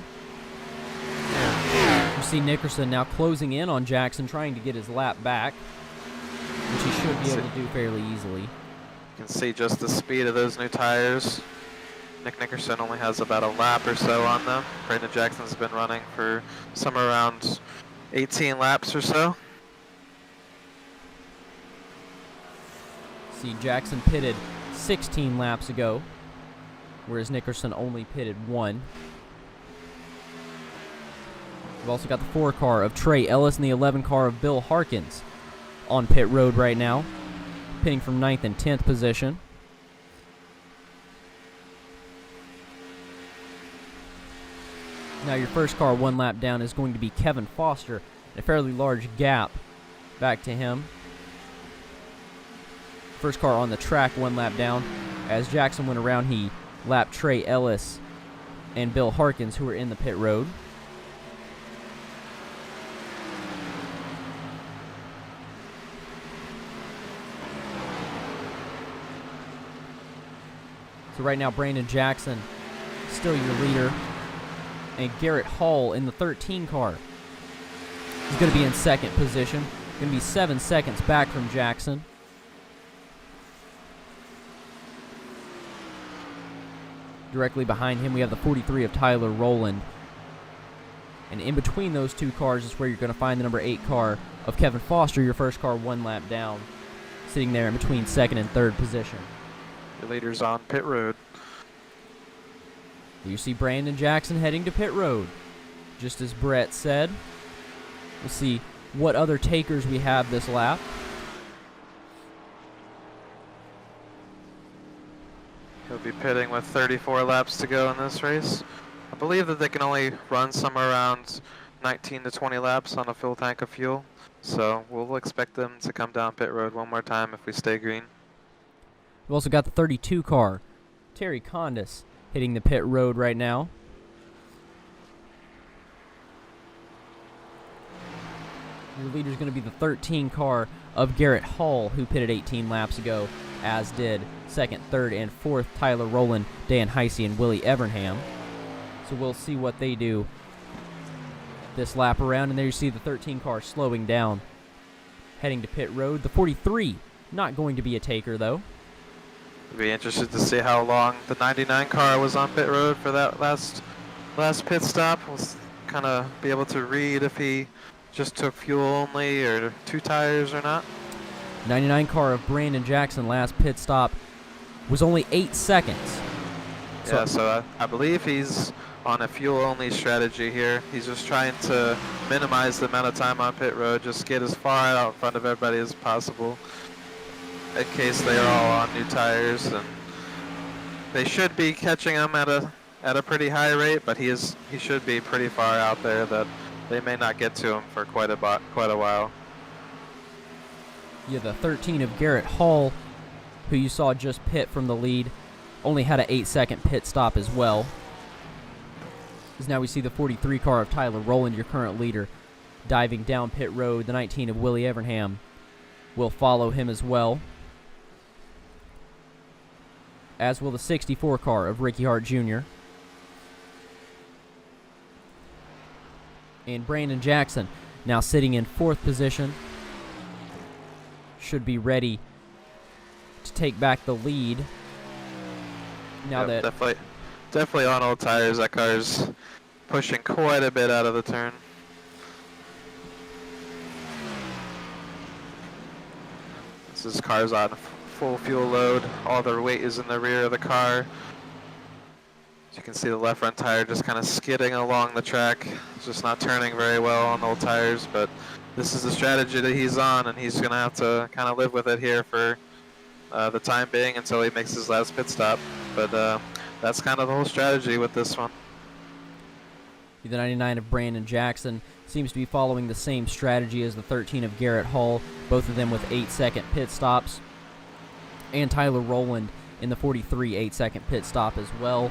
You see Nickerson now closing in on Jackson, trying to get his lap back, which he should be able to do fairly easily. You can see just the speed of those new tires. Nick Nickerson only has about a lap or so on them. Brandon Jackson's been running for somewhere around 18 laps or so. See, Jackson pitted 16 laps ago, whereas Nickerson only pitted 1. We've also got the 4 car of Trey Ellis and the 11 car of Bill Harkins on pit road right now, pitting from 9th and 10th position. Now your first car 1 lap down is going to be Kevin Foster, a fairly large gap back to him. First car on the track 1 lap down. As Jackson went around, he lapped Trey Ellis and Bill Harkins, who were in the pit road. So right now, Brandon Jackson, still your leader. And Garrett Hall in the 13 car. He's going to be in 2nd position. Going to be 7 seconds back from Jackson. Directly behind him, we have the 43 of Tyler Rowland. And in between those 2 cars is where you're going to find the number 8 car of Kevin Foster, your first car 1 lap down, sitting there in between 2nd and 3rd position. Your leader's on pit road. You see Brandon Jackson heading to pit road. Just as Bret said. We'll see what other takers we have this lap. He'll be pitting with 34 laps to go in this race. I believe that they can only run somewhere around 19 to 20 laps on a full tank of fuel. So we'll expect them to come down pit road 1 more time if we stay green. We've also got the 32 car, Terry Kondas, hitting the pit road right now. Your leader is going to be the 13 car of Garrett Hall, who pitted 18 laps ago. as did second, third, and fourth Tyler Rowland, Dan Heisey, and Willie Evernham. So we'll see what they do this lap around. And there you see the 13 car slowing down, heading to pit road. The 43, not going to be a taker, though. Be interested to see how long the 99 car was on pit road for that last pit stop. We'll kind of be able to read if he just took fuel only or 2 tires or not. 99 car of Brandon Jackson last pit stop was only 8 seconds. Yeah, so I believe he's on a fuel-only strategy here. He's just trying to minimize the amount of time on pit road, just get as far out in front of everybody as possible in case they are all on new tires. And they should be catching him at a pretty high rate, but he should be pretty far out there that they may not get to him for quite a while. Yeah, the 13 of Garrett Hall, who you saw just pit from the lead, only had an 8-second pit stop as well. As now we see the 43 car of Tyler Rowland, your current leader, diving down pit road. The 19 of Willie Evernham will follow him as well, as will the 64 car of Ricky Hart Jr. And Brandon Jackson now sitting in 4th position, should be ready to take back the lead. Now Yep, that definitely on old tires. That car's pushing quite a bit out of the turn. This car's on full fuel load. All their weight is in the rear of the car. As you can see, the left front tire just kind of skidding along the track. It's just not turning very well on old tires, but this is the strategy that he's on, and he's going to have to kind of live with it here for the time being until he makes his last pit stop. But that's kind of the whole strategy with this one. The 99 of Brandon Jackson seems to be following the same strategy as the 13 of Garrett Hall, both of them with 8-second pit stops. And Tyler Rowland in the 43 8-second pit stop as well.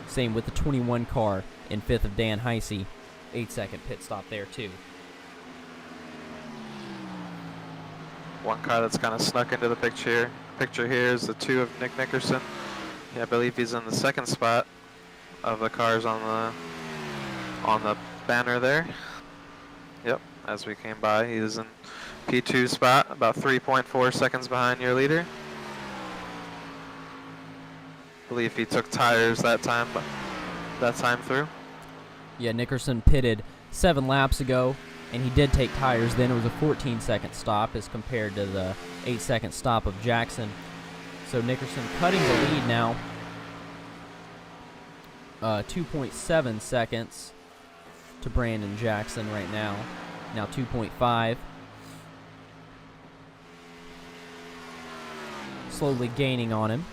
Same with the 21 car in 5th of Dan Heisey, 8-second pit stop there too. One car that's kind of snuck into the picture here is the 2 of Nick Nickerson. Yeah, I believe he's in the 2nd spot of the cars on the banner there. Yep, as we came by, he is in P2 spot, about 3.4 seconds behind your leader. I believe he took tires that time through. Yeah, Nickerson pitted 7 laps ago, and he did take tires then. It was a 14-second stop as compared to the 8-second stop of Jackson. So Nickerson cutting the lead now. 2.7 seconds to Brandon Jackson right now. Now 2.5. Slowly gaining on him.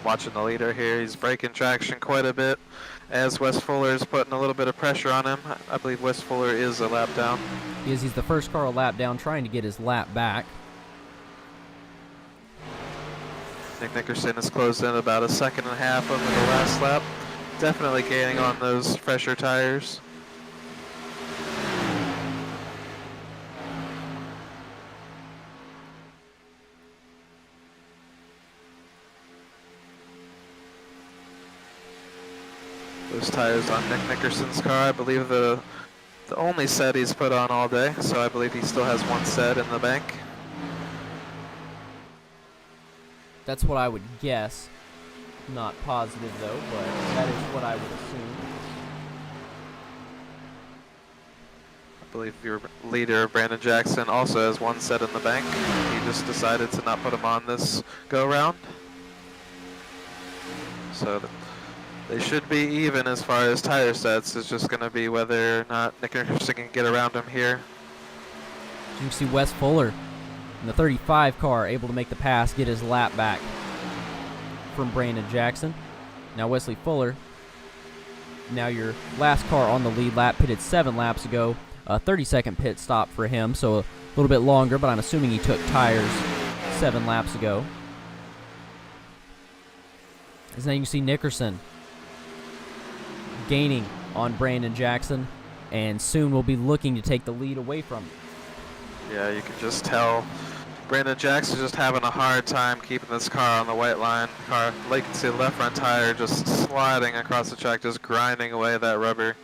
Watching the leader here, he's breaking traction quite a bit as Wes Fuller is putting a little bit of pressure on him. I believe Wes Fuller is a lap down. He's the first car a lap down, trying to get his lap back. Nick Nickerson has closed in about 1.5 seconds over the last lap. Definitely gaining on those fresher tires. Those tires on Nick Nickerson's car, I believe the only set he's put on all day, so I believe he still has 1 set in the bank. That's what I would guess. Not positive though, but that is what I would assume. I believe your leader, Brandon Jackson, also has 1 set in the bank. He just decided to not put him on this go-round. So they should be even as far as tire sets. It's just going to be whether or not Nick Nickerson can get around him here. You can see Wes Fuller in the 35 car able to make the pass, get his lap back from Brandon Jackson. Now Wesley Fuller, now your last car on the lead lap, pitted 7 laps ago. A 30-second pit stop for him, so a little bit longer, but I'm assuming he took tires 7 laps ago. As now you can see Nickerson gaining on Brandon Jackson, and soon will be looking to take the lead away from him. Yeah, you can just tell Brandon Jackson just having a hard time keeping this car on the white line. Car, like you can see, the left front tire just sliding across the track, just grinding away that rubber.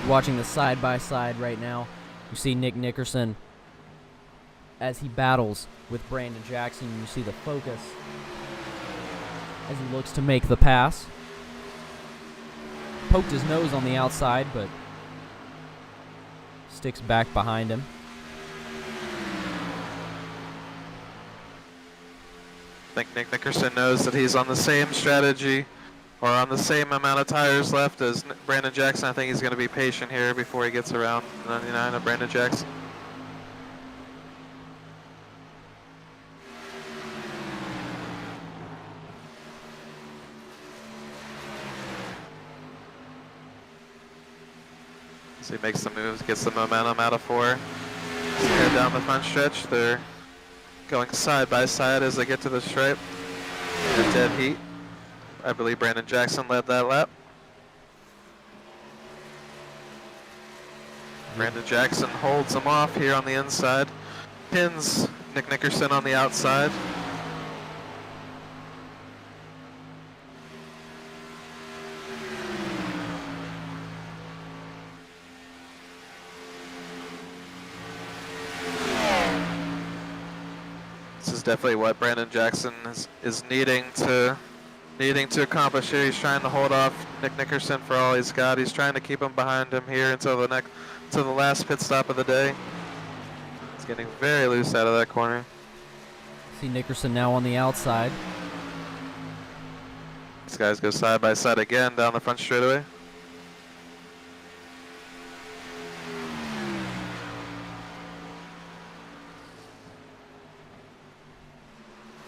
Watching the side-by-side right now, you see Nick Nickerson as he battles with Brandon Jackson. You see the focus as he looks to make the pass. Poked his nose on the outside, but sticks back behind him. I think Nick Nickerson knows that he's on the same strategy or on the same amount of tires left as Brandon Jackson. I think he's going to be patient here before he gets around 99 of Brandon Jackson. So he makes the moves, gets the momentum out of 4. So head down the front stretch. They're going side by side as they get to the stripe. In a dead heat. I believe Brandon Jackson led that lap. Brandon Jackson holds him off here on the inside. Pins Nick Nickerson on the outside. This is definitely what Brandon Jackson is needing to accomplish here. He's trying to hold off Nick Nickerson for all he's got. He's trying to keep him behind him here until the last pit stop of the day. He's getting very loose out of that corner. See Nickerson now on the outside. These guys go side by side again down the front straightaway.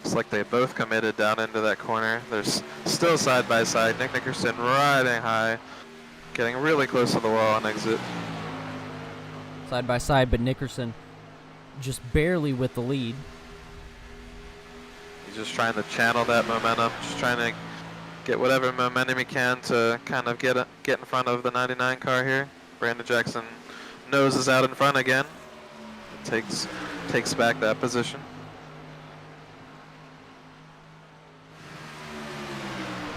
Looks like they both committed down into that corner. They're still side by side. Nick Nickerson riding high, getting really close to the wall on exit. Side by side, but Nickerson just barely with the lead. He's just trying to channel that momentum, just trying to get whatever momentum he can to kind of get in front of the 99 car here. Brandon Jackson noses out in front again. Takes back that position.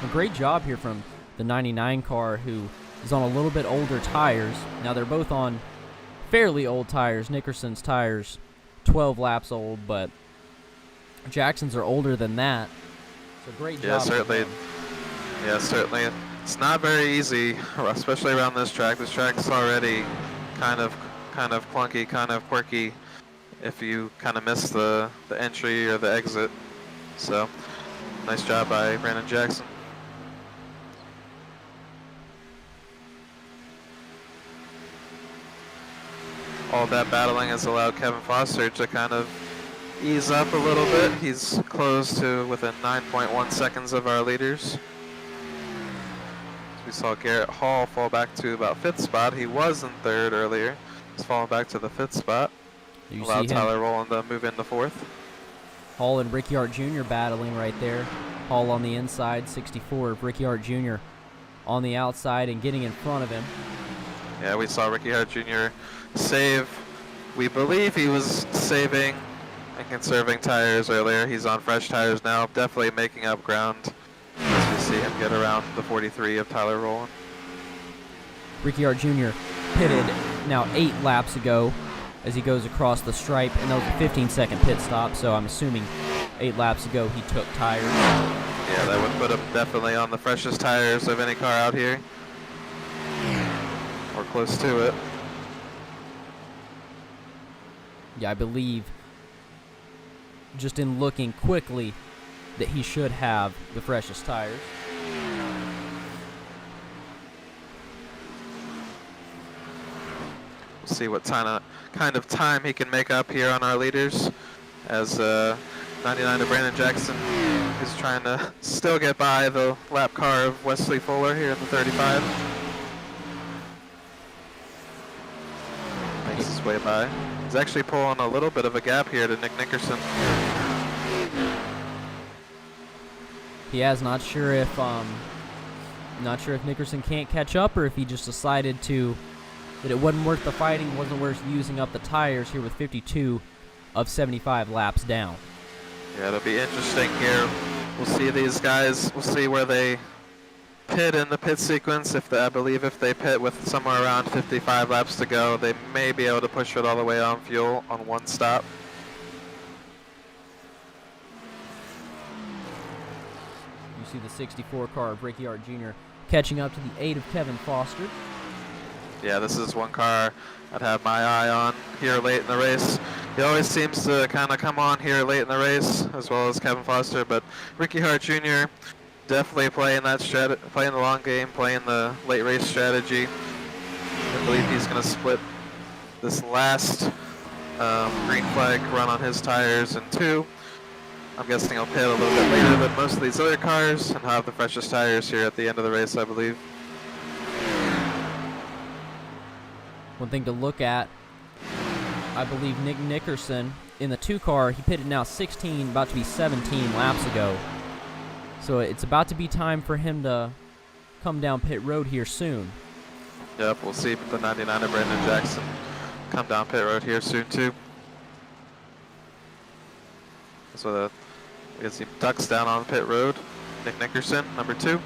A great job here from the 99 car, who is on a little bit older tires. Now they're both on fairly old tires. Nickerson's tires 12 laps old, but Jackson's are older than that. So great job. Yeah, certainly. Yeah, certainly. It's not very easy, especially around this track. This track's already kind of clunky, kind of quirky if you kind of miss the entry or the exit. So nice job by Brandon Jackson. All that battling has allowed Kevin Foster to kind of ease up a little bit. He's close to within 9.1 seconds of our leaders. We saw Garrett Hall fall back to about 5th spot. He was in 3rd earlier. He's fallen back to the 5th spot. Allowed Tyler Rowland to move into 4th. Hall and Ricky Hart Jr. battling right there. Hall on the inside, 64 of Ricky Hart Jr. on the outside and getting in front of him. Yeah, we saw Ricky Hart Jr. save. We believe he was saving and conserving tires earlier. He's on fresh tires now, definitely making up ground as we see him get around the 43 of Tyler Rowland. Ricky Hart Jr. pitted now 8 laps ago as he goes across the stripe, and that was a 15-second pit stop, so I'm assuming 8 laps ago he took tires. Yeah, that would put him definitely on the freshest tires of any car out here, or close to it. Yeah, I believe, just in looking quickly, that he should have the freshest tires. We'll see what kind of time he can make up here on our leaders, as 99 to Brandon Jackson is trying to still get by the lap car of Wesley Fuller here in the 35. Makes his way by. He's actually pulling a little bit of a gap here to Nick Nickerson. He has not sure if Nickerson can't catch up, or if he just decided to that it wasn't worth the fighting, wasn't worth using up the tires here with 52 of 75 laps down. Yeah, it'll be interesting here. We'll see these guys. We'll see where they pit in the pit sequence. I believe if they pit with somewhere around 55 laps to go, they may be able to push it all the way on fuel on one stop. You see the 64 car of Ricky Hart Jr. catching up to the 8 of Kevin Foster. Yeah, this is one car I'd have my eye on here late in the race. He always seems to kind of come on here late in the race, as well as Kevin Foster, but Ricky Hart Jr. definitely playing that playing the long game, playing the late race strategy. I believe he's going to split this last green flag run on his tires in two. I'm guessing he'll pit a little bit later than most of these other cars and have the freshest tires here at the end of the race, I believe. One thing to look at, I believe Nick Nickerson in the 2 car, he pitted now 16, about to be 17 laps ago. So it's about to be time for him to come down pit road here soon. Yep, we'll see the 99 of Brandon Jackson come down pit road here soon too. So we can see ducks down on pit road. Nick Nickerson, number 2.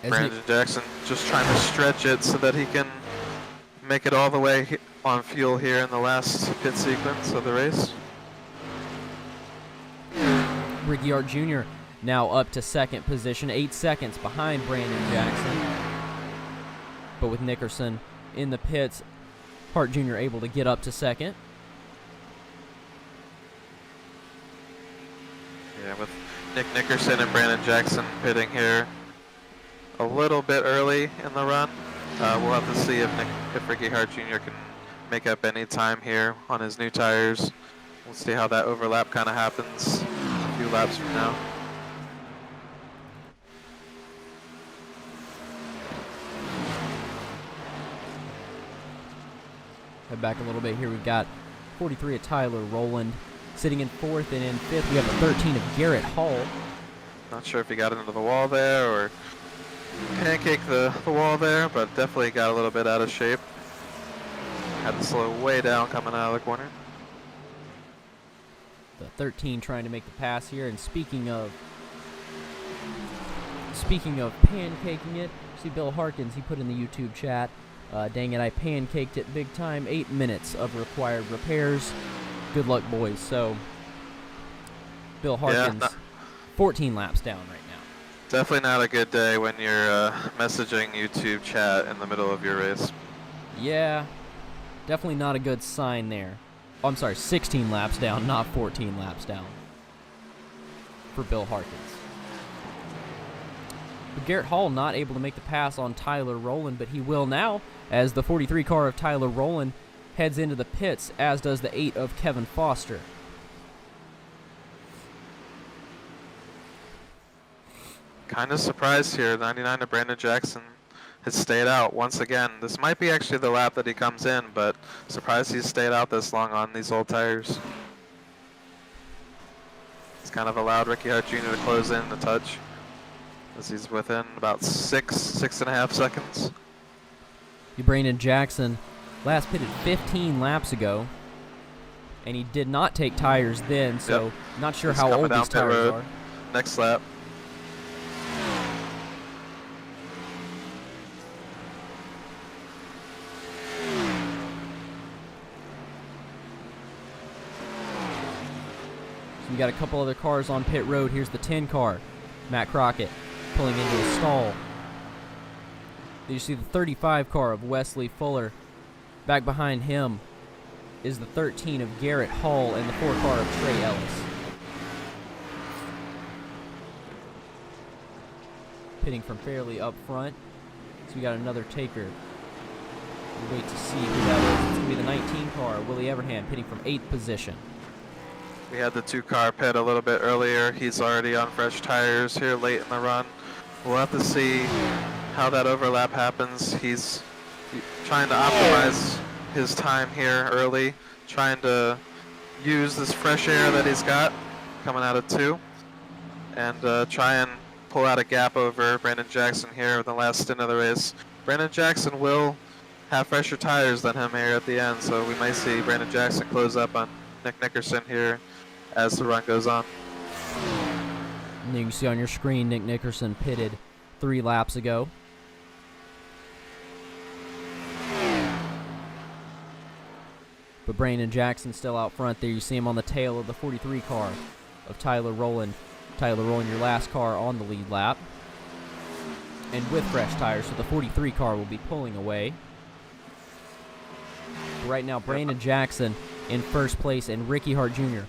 Brandon Jackson just trying to stretch it so that he can make it all the way on fuel here in the last pit sequence of the race. Ricky Hart Jr. now up to 2nd position, 8 seconds behind Brandon Jackson. But with Nickerson in the pits, Hart Jr. able to get up to 2nd. Yeah, with Nick Nickerson and Brandon Jackson pitting here a little bit early in the run. We'll have to see if Ricky Hart Jr. can make up any time here on his new tires. We'll see how that overlap kind of happens a few laps from now. Head back a little bit here. We've got 43 of Tyler Rowland sitting in 4th, and in 5th we have a 13 of Garrett Hall. Not sure if he got into the wall there or pancaked the wall there, but definitely got a little bit out of shape. Had to slow way down coming out of the corner. The 13 trying to make the pass here, and speaking of pancaking it, see Bill Harkins, he put in the YouTube chat, dang it, I pancaked it big time, 8 minutes of required repairs. Good luck, boys. So, Bill Harkins, 14 laps down right now. Definitely not a good day when you're messaging YouTube chat in the middle of your race. Yeah, definitely not a good sign there. Oh, I'm sorry, 16 laps down, not 14 laps down for Bill Harkins. But Garrett Hall not able to make the pass on Tyler Rowland, but he will now as the 43 car of Tyler Rowland heads into the pits, as does the 8 of Kevin Foster. Kind of surprised here. 99 of Brandon Jackson has stayed out once again. This might be actually the lap that he comes in, but surprised he's stayed out this long on these old tires. It's kind of allowed Ricky Hart Jr. to close in the touch, as he's within about 6.5 seconds. Brandon Jackson last pitted 15 laps ago, and he did not take tires then, so not sure how old these tires are. Next lap. So we got a couple other cars on pit road. Here's the 10 car, Matt Crockett, pulling into a stall. Then you see the 35 car of Wesley Fuller. Back behind him is the 13 of Garrett Hall and the 4 car of Trey Ellis. Pitting from fairly up front. So we got another taker. We'll wait to see who that is. It's going to be the 19 car, Willie Everhand, pitting from 8th position. We had the 2 car pit a little bit earlier. He's already on fresh tires here late in the run. We'll have to see how that overlap happens. He's trying to optimize his time here early, trying to use this fresh air that he's got coming out of 2 and try and pull out a gap over Brandon Jackson here in the last stint of the race. Brandon Jackson will have fresher tires than him here at the end, so we might see Brandon Jackson close up on Nick Nickerson here as the run goes on. And you can see on your screen Nick Nickerson pitted 3 laps ago. But Brandon Jackson still out front there. You see him on the tail of the 43 car of Tyler Rowland. Tyler Rowland, your last car on the lead lap. And with fresh tires, so the 43 car will be pulling away. Right now, Brandon Jackson in first place and Ricky Hart Jr.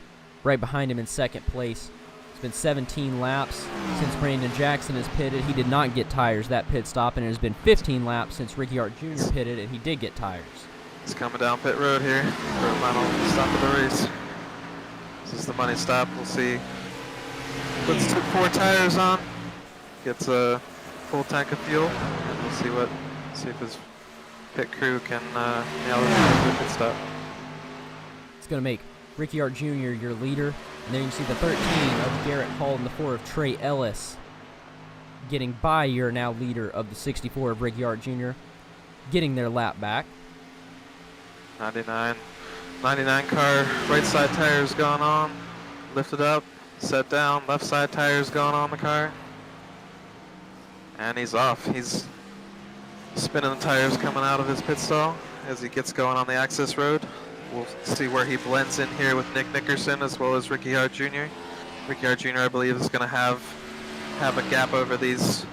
right behind him in second place. It's been 17 laps since Brandon Jackson has pitted. He did not get tires that pit stop, and it has been 15 laps since Ricky Hart Jr. pitted, and he did get tires. He's coming down pit road here for a final stop of the race. This is the money stop. We'll see. Puts 4 tires on, gets a full tank of fuel, and we'll see if his pit crew can nail the pit stop. It's going to make Ricky Hart Jr. your leader. And then you can see the 13 of Garrett Hall and the 4 of Trey Ellis getting by your now leader of the 64 of Ricky Hart Jr. getting their lap back. 99 car, right side tires going on, lifted up, set down, left side tires going on the car. And he's off. He's spinning the tires coming out of his pit stall as he gets going on the access road. We'll see where he blends in here with Nick Nickerson as well as Ricky Hart Jr. Ricky Hart Jr. I believe is going to have a gap over these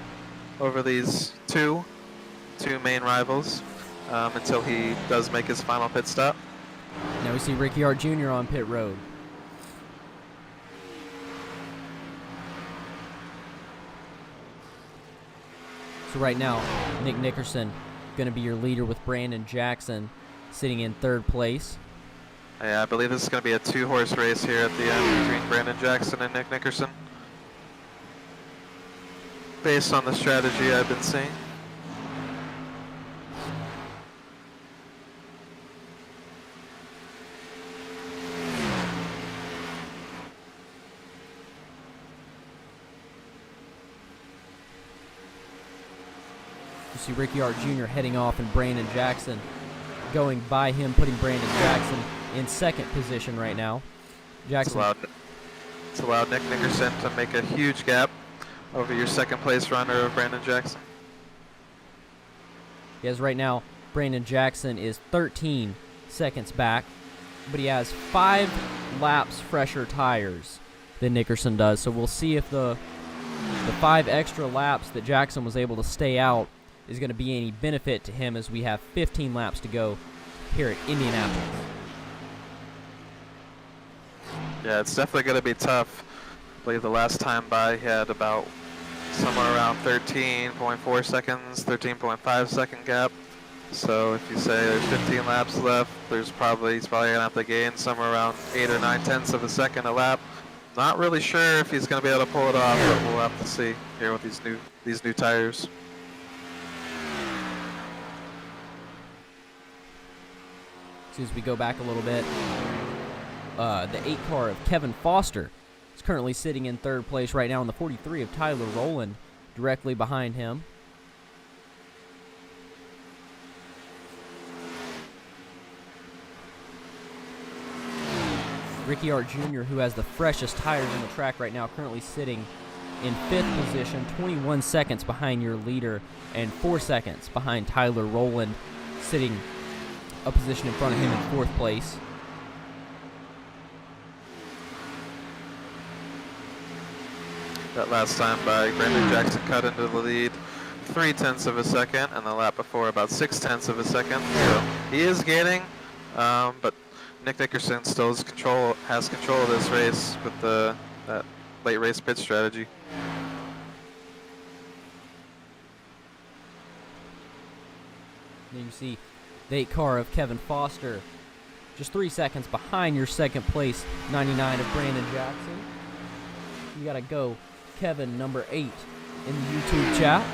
two main rivals until he does make his final pit stop. Now we see Ricky Hart Jr. on pit road. So right now, Nick Nickerson going to be your leader with Brandon Jackson sitting in third place. Yeah, I believe this is going to be a 2-horse race here at the end between Brandon Jackson and Nick Nickerson, based on the strategy I've been seeing. You see Ricky Hart Jr. heading off and Brandon Jackson going by him, putting Brandon Jackson in second position right now. Jackson. It's allowed Nick Nickerson to make a huge gap over your second place runner of Brandon Jackson. Yes, right now Brandon Jackson is 13 seconds back, but he has 5 laps fresher tires than Nickerson does. So we'll see if the 5 extra laps that Jackson was able to stay out is going to be any benefit to him as we have 15 laps to go here at Indianapolis. Yeah, it's definitely going to be tough. I believe the last time by he had about somewhere around 13.4 seconds, 13.5 second gap. So if you say there's 15 laps left, he's probably going to have to gain somewhere around 8 or 9 tenths of a second a lap. Not really sure if he's going to be able to pull it off, but we'll have to see here with these new tires. As we go back a little bit, the 8 car of Kevin Foster is currently sitting in third place right now in the 43 of Tyler Rowland directly behind him. Ricky Hart Jr., who has the freshest tires on the track right now, currently sitting in 5th position, 21 seconds behind your leader and 4 seconds behind Tyler Rowland, sitting a position in front of him in 4th place. That last time by Brandon Jackson cut into the lead 3 tenths of a second, and the lap before about 6 tenths of a second. So he is gaining, but Nick Nickerson still has control of this race with that late race pit strategy. Then you see the 8 car of Kevin Foster just 3 seconds behind your second place 99 of Brandon Jackson. You gotta go Kevin, number 8 in the YouTube chat.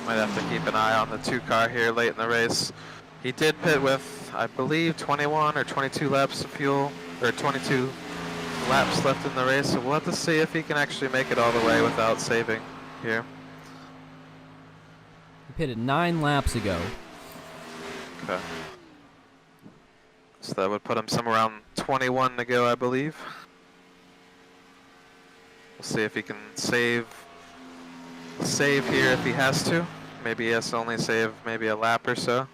Might might have to keep an eye on the 2 car here late in the race. He did pit with, I believe, 21 or 22 laps of fuel, or 22 laps left in the race, so we'll have to see if he can actually make it all the way without saving here. He pitted 9 laps ago. Okay. So that would put him somewhere around 21 to go, I believe. We'll see if he can save here if he has to. Maybe he has to only save maybe a lap or so.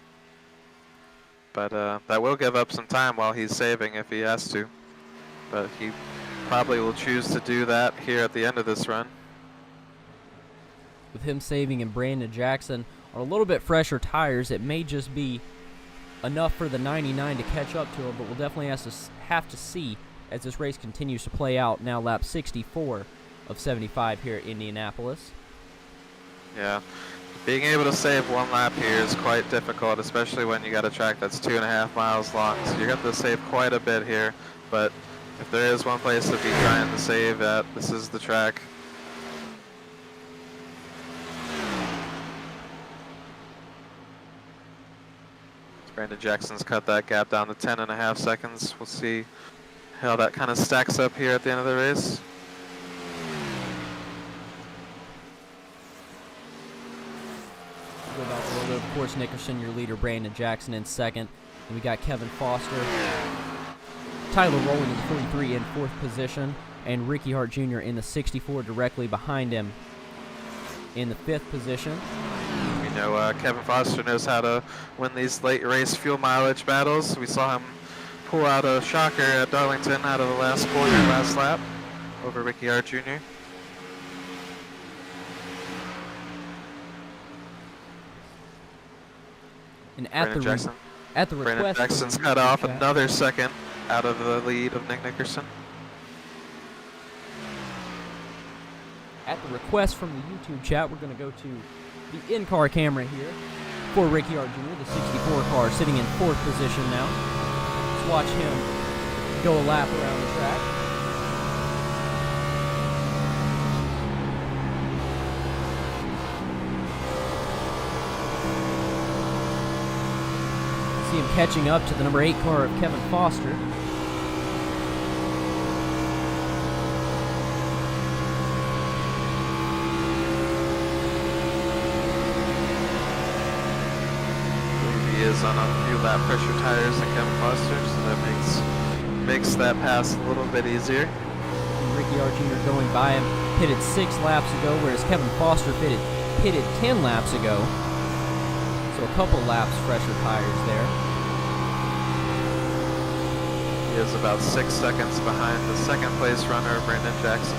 But that will give up some time while he's saving if he has to. But he probably will choose to do that here at the end of this run. With him saving and Brandon Jackson on a little bit fresher tires, it may just be enough for the 99 to catch up to him, but we'll definitely have to see as this race continues to play out. Now lap 64 of 75 here at Indianapolis. Yeah, being able to save 1 lap here is quite difficult, especially when you got a track that's 2.5 miles long. So you're going to have to save quite a bit here, but if there is one place to be trying to save at, this is the track. Brandon Jackson's cut that gap down to 10.5 seconds. We'll see how that kind of stacks up here at the end of the race. Go back a little bit. Of course, Nickerson, your leader, Brandon Jackson in second. And we got Kevin Foster, Tyler Rowland in the 43 in 4th position, and Ricky Hart Jr. in the 64 directly behind him in the 5th position. You know, Kevin Foster knows how to win these late race fuel mileage battles. We saw him pull out a shocker at Darlington out of the last corner last lap over Ricky Hart Jr. And at the Brandon request Jackson's cut off another second out of the lead of Nick Nickerson. At the request from the YouTube chat, we're going to go to the in-car camera here for Ricky Hart Jr., the 64 car, sitting in 4th position now. Let's watch him go a lap around the track. See him catching up to the number 8 car of Kevin Foster. Is on a few lap pressure tires than Kevin Foster, so that makes that pass a little bit easier. And Ricky Hart Jr. going by him, pitted 6 laps ago, whereas Kevin Foster pitted 10 laps ago. So a couple laps fresher tires there. He is about 6 seconds behind the 2nd place runner, Brandon Jackson.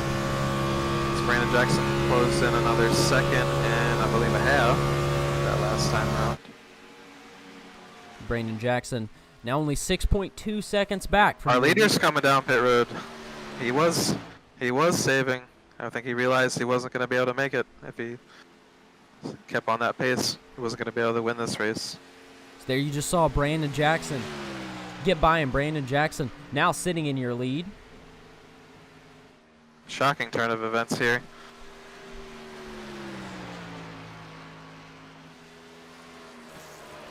As Brandon Jackson closed in another second and I believe a half that last time around. Brandon Jackson now only 6.2 seconds back from our leader's coming down pit road. He was saving. I think he realized he wasn't going to be able to make it if he kept on that pace. He wasn't going to be able to win this race. So there you just saw Brandon Jackson get by him. Brandon Jackson now sitting in your lead. Shocking turn of events here.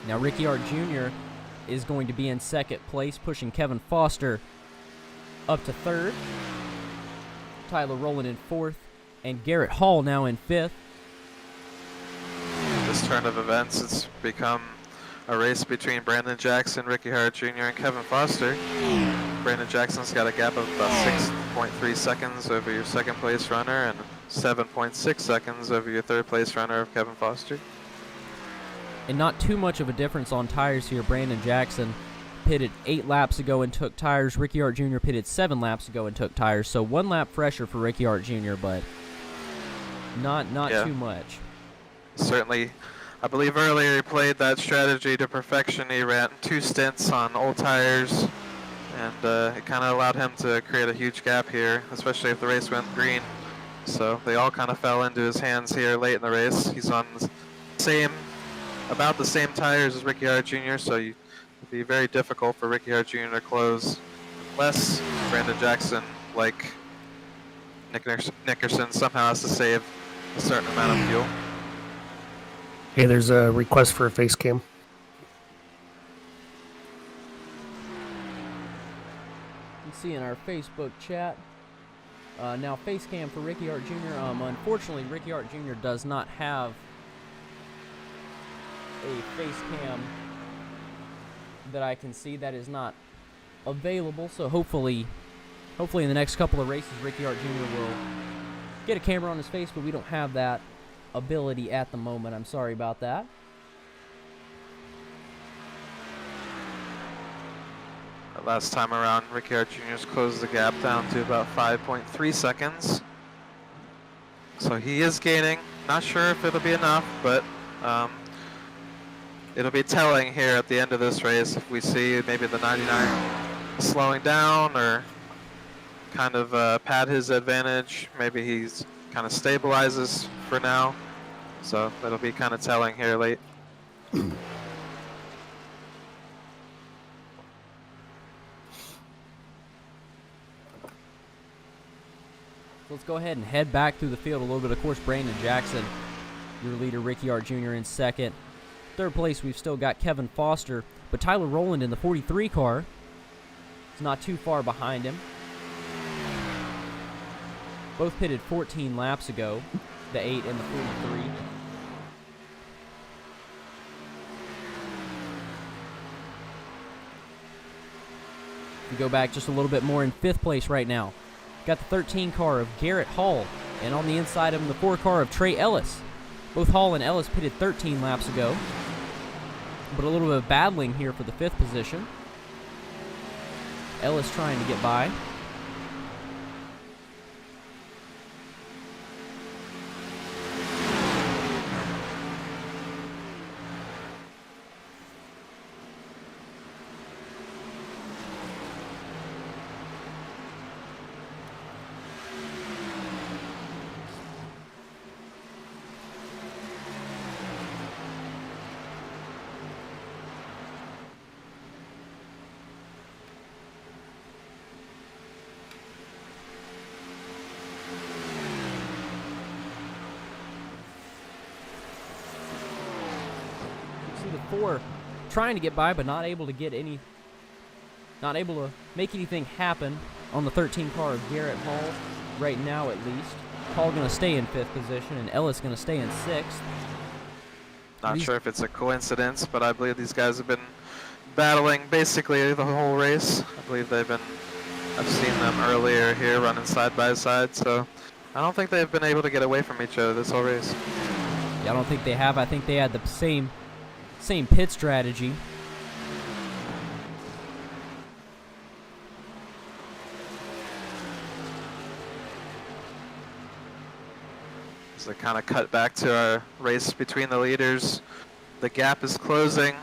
Now Ricky Hart Jr. is going to be in 2nd place, pushing Kevin Foster up to 3rd. Tyler Rowland in 4th, and Garrett Hall now in 5th. This turn of events, it's become a race between Brandon Jackson, Ricky Hart Jr., and Kevin Foster. Brandon Jackson's got a gap of about 6.3 seconds over your 2nd place runner and 7.6 seconds over your 3rd place runner of Kevin Foster. And not too much of a difference on tires here. Brandon Jackson pitted 8 laps ago and took tires. Ricky Hart Jr. pitted 7 laps ago and took tires. So 1 lap fresher for Ricky Hart Jr., but not too much. Certainly, I believe earlier he played that strategy to perfection. He ran 2 stints on old tires, and it kind of allowed him to create a huge gap here, especially if the race went green. So they all kind of fell into his hands here late in the race. He's on about the same tires as Ricky Hart Jr., so it'd be very difficult for Ricky Hart Jr. to close, unless Brandon Jackson, like Nick Nickerson, somehow has to save a certain amount of fuel. Hey, there's a request for a face cam. You can see in our Facebook chat. Now, face cam for Ricky Hart Jr. Unfortunately, Ricky Hart Jr. does not have a face cam that I can see. That is not available. So hopefully in the next couple of races, Ricky Hart Jr. will get a camera on his face, but we don't have that ability at the moment. I'm sorry about that. Last time around, Ricky Hart Jr.'s closed the gap down to about 5.3 seconds. So he is gaining. Not sure if it'll be enough, but it'll be telling here at the end of this race if we see maybe the 99 slowing down or kind of pad his advantage. Maybe he's kind of stabilizes for now. So that'll be kind of telling here late. Let's go ahead and head back through the field a little bit. Of course, Brandon Jackson, your leader, Ricky Hart Jr. in second. Third place, we've still got Kevin Foster, but Tyler Rowland in the 43 car is not too far behind him. Both pitted 14 laps ago, the 8 and the 43. We go back just a little bit more in fifth place right now. Got the 13 car of Garrett Hall, and on the inside of him, the 4 car of Trey Ellis. Both Hall and Ellis pitted 13 laps ago, but a little bit of battling here for the 5th position. Ellis trying to get by. The 4 trying to get by, but not able to make anything happen on the 13 car of Garrett Hall right now, at least. Hall going to stay in 5th position, and Ellis going to stay in 6th. Not sure if it's a coincidence, but I believe these guys have been battling basically the whole race. I believe I've seen them earlier here running side by side, so I don't think they've been able to get away from each other this whole race. Yeah, I don't think they have. I think they had the same pit strategy. As they kind of cut back to our race between the leaders, the gap is closing.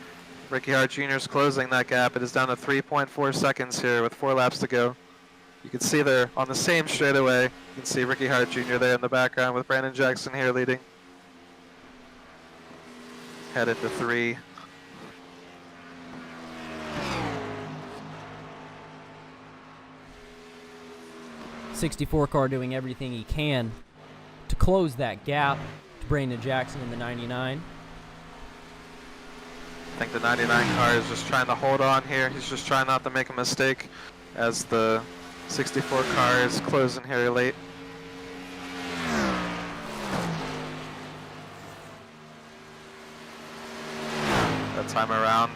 Ricky Hart Jr. is closing that gap. It is down to 3.4 seconds here with 4 laps to go. You can see they're on the same straightaway. You can see Ricky Hart Jr. there in the background with Brandon Jackson here leading. Headed to 3. '64 car doing everything he can to close that gap to Brandon Jackson in the 99. I think the 99 car is just trying to hold on here. He's just trying not to make a mistake as the 64 car is closing here late. That time around,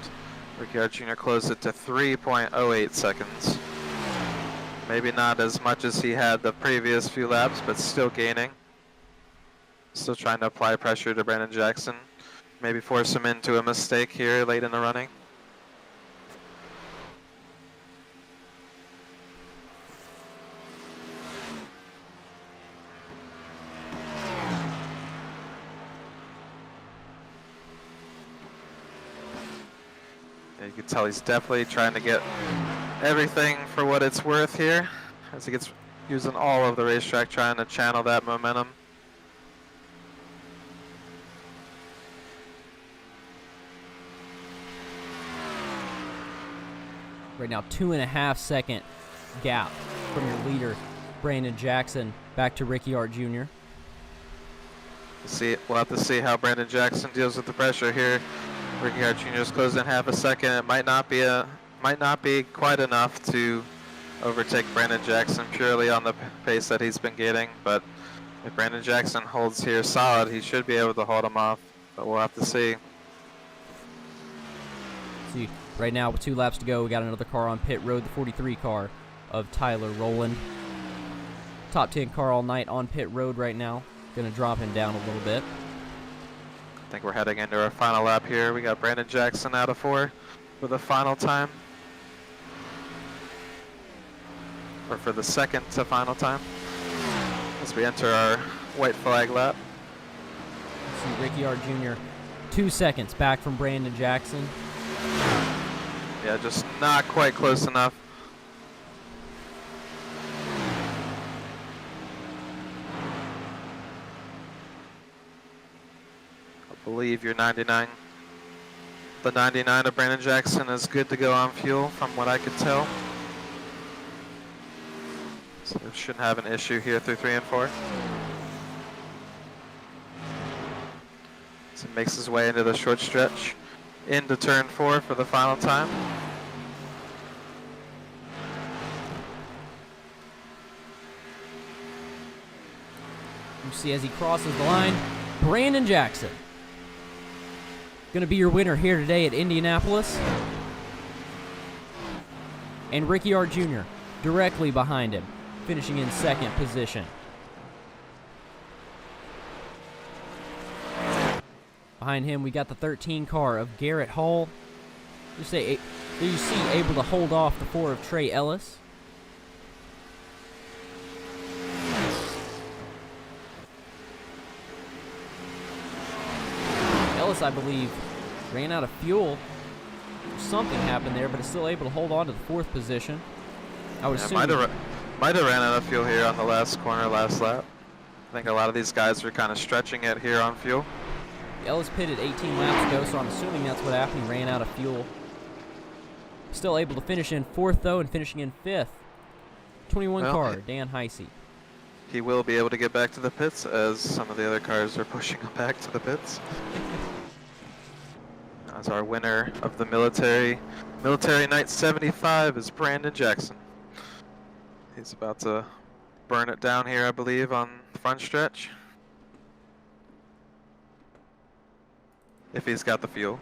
Ricky Hart Jr. closed it to 3.08 seconds. Maybe not as much as he had the previous few laps, but still gaining. Still trying to apply pressure to Brandon Jackson. Maybe force him into a mistake here late in the running. Yeah, you can tell he's definitely trying to get everything for what it's worth here, as he gets using all of the racetrack, trying to channel that momentum. Right now, 2.5 second gap from your leader, Brandon Jackson, back to Ricky Hart Jr. We'll have to see how Brandon Jackson deals with the pressure here. Ricky Hart Jr. is closed in half a second. It might not be quite enough to overtake Brandon Jackson purely on the pace that he's been getting, but if Brandon Jackson holds here solid, he should be able to hold him off, but we'll have to see. See, right now with 2 laps to go, we got another car on pit road, the 43 car of Tyler Rowland. Top 10 car all night on pit road right now. Gonna drop him down a little bit. I think we're heading into our final lap here. We got Brandon Jackson out of 4 for the final time. Or for the second to final time. As we enter our white flag lap. See Ricky Hart Jr. 2 seconds back from Brandon Jackson. Yeah, just not quite close enough. I believe your 99. The 99 of Brandon Jackson is good to go on fuel from what I could tell. So we shouldn't have an issue here through 3 and 4. So he makes his way into the short stretch, into turn 4 for the final time. You see as he crosses the line, Brandon Jackson. Gonna be your winner here today at Indianapolis. And Ricky Hart Jr. directly behind him, finishing in 2nd position. Behind him, we got the 13 car of Garrett Hall. You see able to hold off the 4 of Trey Ellis. Ellis, I believe, ran out of fuel. Something happened there, but is still able to hold on to the 4th position. I would assume. Might have ran out of fuel here on the last corner, last lap. I think a lot of these guys are kind of stretching it here on fuel. Ellis pitted 18 laps ago, so I'm assuming that's what happened. He ran out of fuel. Still able to finish in 4th, though, and finishing in 5th. 21 car, Dan Heisey. He will be able to get back to the pits as some of the other cars are pushing him back to the pits. As our winner of the Military Night 75 is Brandon Jackson. He's about to burn it down here, I believe, on the front stretch. If he's got the fuel.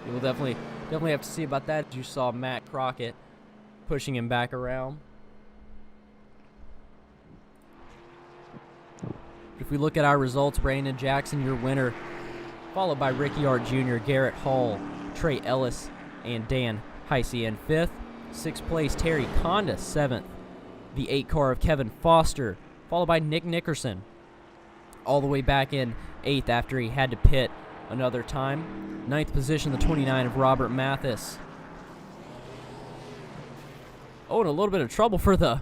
You will definitely have to see about that. You saw Matt Crockett pushing him back around. If we look at our results, Brandon Jackson, your winner, followed by Ricky Hart Jr., Garrett Hall, Trey Ellis, and Dan Heisey in 5th. 6th place, Terry Kondas, 7th. The 8 car of Kevin Foster, followed by Nick Nickerson, all the way back in 8th after he had to pit another time. 9th position, the 29 of Robert Mathis. Oh, and a little bit of trouble for the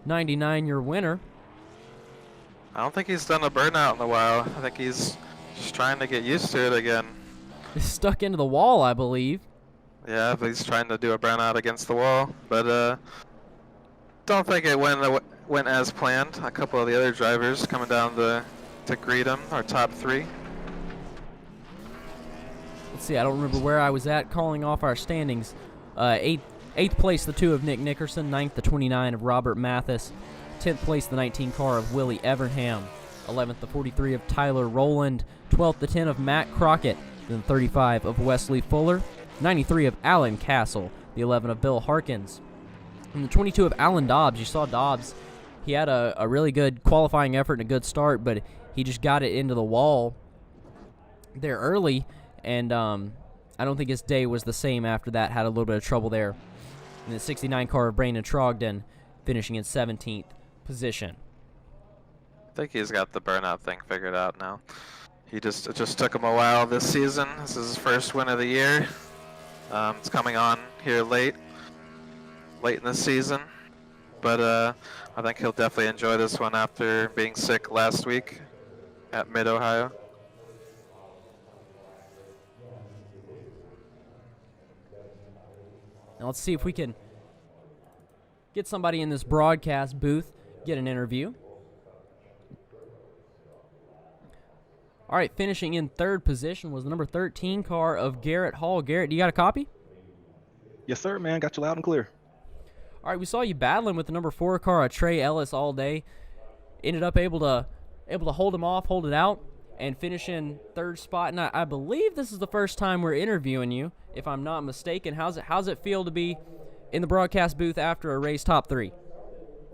99, your winner. I don't think he's done a burnout in a while. I think he's just trying to get used to it again. He's stuck into the wall, I believe. Yeah, but he's trying to do a burnout against the wall. But don't think it went as planned. A couple of the other drivers coming down to greet him, our top 3. Let's see, I don't remember where I was at calling off our standings. 8th place, the 2 of Nick Nickerson. 9th, the 29 of Robert Mathis. 10th place, the 19 car of Willie Evernham. 11th, the 43 of Tyler Rowland. 12th, the 10 of Matt Crockett. Then 35 of Wesley Fuller. 93 of Alan Castle. The 11 of Bill Harkins. And the 22 of Alan Dobbs. You saw Dobbs. He had a really good qualifying effort and a good start, but he just got it into the wall there early. And I don't think his day was the same after that. Had a little bit of trouble there. And the 69 car of Brandon Trogdon finishing in 17th position. I think he's got the burnout thing figured out now. It just took him a while this season. This is his first win of the year. It's coming on here late in the season. But I think he'll definitely enjoy this one after being sick last week at Mid-Ohio. Now let's see if we can get somebody in this broadcast booth, get an interview. All right, finishing in third position was the number 13 car of Garrett Hall. Garrett, do you got a copy? Yes, sir, man. Got you loud and clear. All right, we saw you battling with the number 4 car, Trey Ellis, all day. Ended up able to hold him off, hold it out, and finish in third spot. And I believe this is the first time we're interviewing you, if I'm not mistaken. How's it feel to be in the broadcast booth after a race top 3?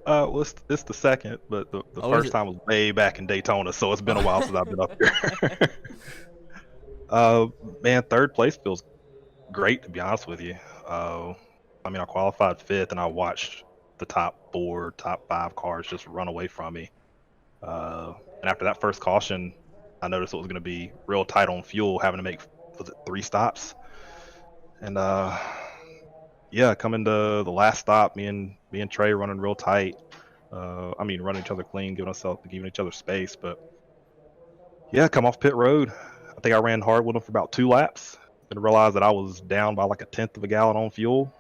Well, it's the second, but the first time was way back in Daytona, so it's been a while since I've been up here. Man, third place feels great, to be honest with you. I mean, I qualified 5th, and I watched the top 4, top 5 cars just run away from me. And after that first caution, I noticed it was going to be real tight on fuel, having to make, was it 3 stops? And yeah, coming to the last stop, me and Trey running real tight. I mean, running each other clean, giving each other space. But yeah, come off pit road. I think I ran hard with him for about 2 laps. Then realized that I was down by like 1/10 of a gallon on fuel.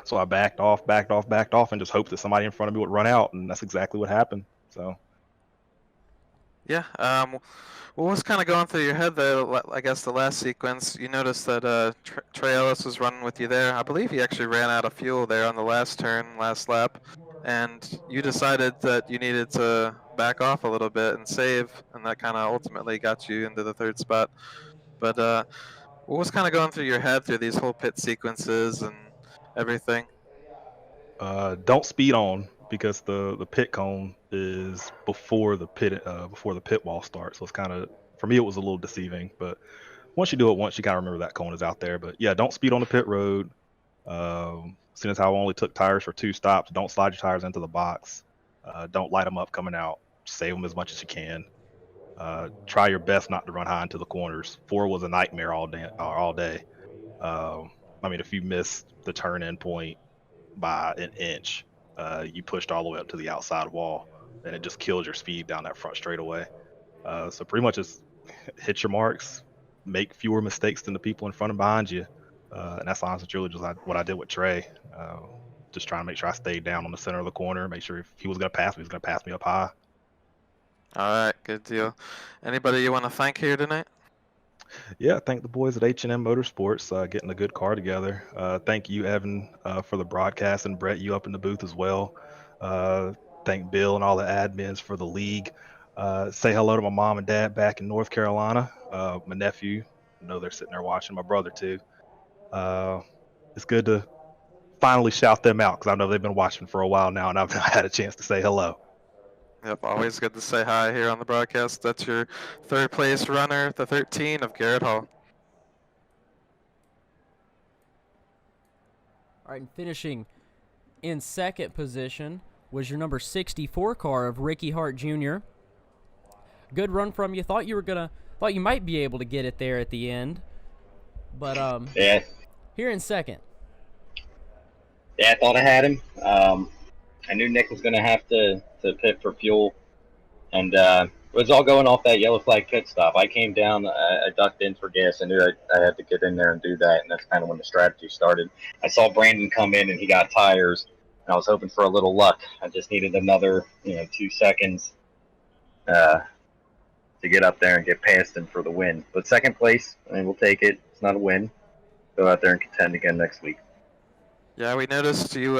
So I backed off, and just hoped that somebody in front of me would run out, and that's exactly what happened. So. Yeah. What was kind of going through your head there? I guess the last sequence, you noticed that Trey Ellis was running with you there. I believe he actually ran out of fuel there on the last turn, last lap, and you decided that you needed to back off a little bit and save, and that kind of ultimately got you into the 3rd spot. But what was kind of going through your head through these whole pit sequences and everything? Don't speed on, because the pit cone is before the pit wall starts. So it's kind of, for me, it was a little deceiving. But once you do it once, you kind of remember that cone is out there. But yeah, don't speed on the pit road. Seeing as how I only took tires for 2 stops, don't slide your tires into the box. Don't light them up coming out. Save them as much as you can. Try your best not to run high into the corners. 4 was a nightmare all day. I mean, if you missed the turn-in point by an inch, you pushed all the way up to the outside wall, and it just killed your speed down that front straightaway. So pretty much just hit your marks, make fewer mistakes than the people in front and behind you. And that's honestly truly just what I did with Trey. Just trying to make sure I stayed down on the center of the corner, make sure if he was going to pass me, he was going to pass me up high. All right, good deal. Anybody you want to thank here tonight? Yeah, thank the boys at H&M Motorsports getting a good car together. Thank you, Evan, for the broadcast, and Brett, you up in the booth as well. Thank Bill and all the admins for the league. Say hello to my mom and dad back in North Carolina. My nephew, I know they're sitting there watching, my brother too. It's good to finally shout them out, because I know they've been watching for a while now, and I've not had a chance to say hello. Yep, always good to say hi here on the broadcast. That's your 3rd place runner, the 13 of Garrett Hall. All right, and finishing in 2nd position was your number 64 car of Ricky Hart Jr. Good run from you. Thought you might be able to get it there at the end, but Yeah. Here in 2nd. Yeah, I thought I had him. I knew Nick was going to have to pit for fuel, and it was all going off that yellow flag pit stop. I came down, I ducked in for gas. I knew I had to get in there and do that, and that's kind of when the strategy started. I saw Brandon come in, and he got tires, and I was hoping for a little luck. I just needed another 2 seconds to get up there and get past him for the win. But 2nd place, I mean, we'll take it. It's not a win. Go out there and contend again next week. Yeah, we noticed you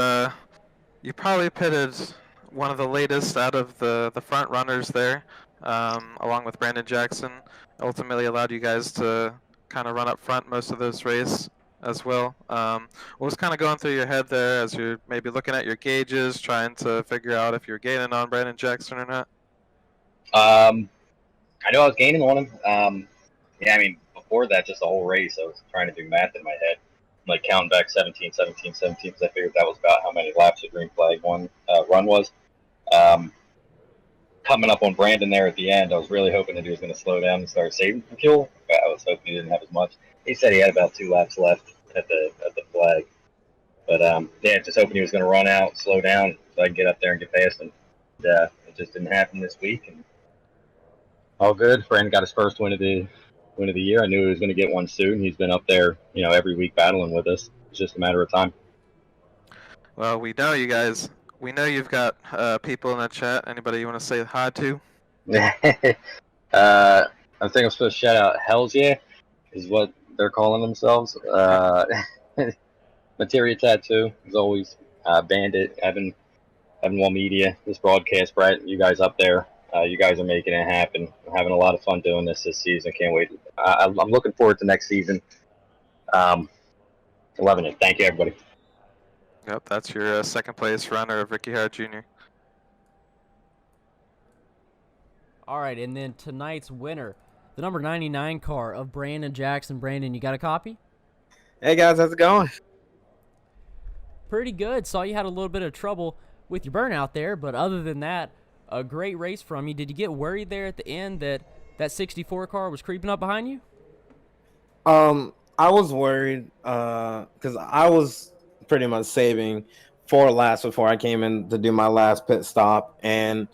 probably pitted one of the latest out of the front runners there, along with Brandon Jackson. Ultimately allowed you guys to kind of run up front most of this race as well. What was kind of going through your head there as you're maybe looking at your gauges, trying to figure out if you're gaining on Brandon Jackson or not? I knew I was gaining on him. Yeah, I mean, before that, just the whole race, I was trying to do math in my head. Like counting back 17, because I figured that was about how many laps the green flag run was. Coming up on Brandon there at the end, I was really hoping that he was going to slow down and start saving for fuel. I was hoping he didn't have as much. He said he had about 2 laps left at the flag. But yeah, just hoping he was going to run out, slow down, so I can get up there and get past him. And, it just didn't happen this week. And all good. Brandon got his first win of the year. I knew he was going to get one soon. He's been up there, every week battling with us. It's just a matter of time. Well, we know you guys. We know you've got people in the chat. Anybody you want to say hi to? I think I'm supposed to shout out Hells Yeah, is what they're calling themselves. Materia Tattoo, as always. Bandit, Evan Wall Media, this broadcast, Brett, you guys up there. You guys are making it happen. I'm having a lot of fun doing this season. Can't wait. I'm looking forward to next season. Loving it. Thank you, everybody. Yep, that's your second place runner of Ricky Hart Jr. All right, and then tonight's winner, the number 99 car of Brandon Jackson. Brandon, you got a copy? Hey guys, how's it going? Pretty good. Saw you had a little bit of trouble with your burnout there, but other than that, a great race from you. Did you get worried there at the end that 64 car was creeping up behind you? I was worried because I was pretty much saving 4 laps before I came in to do my last pit stop, and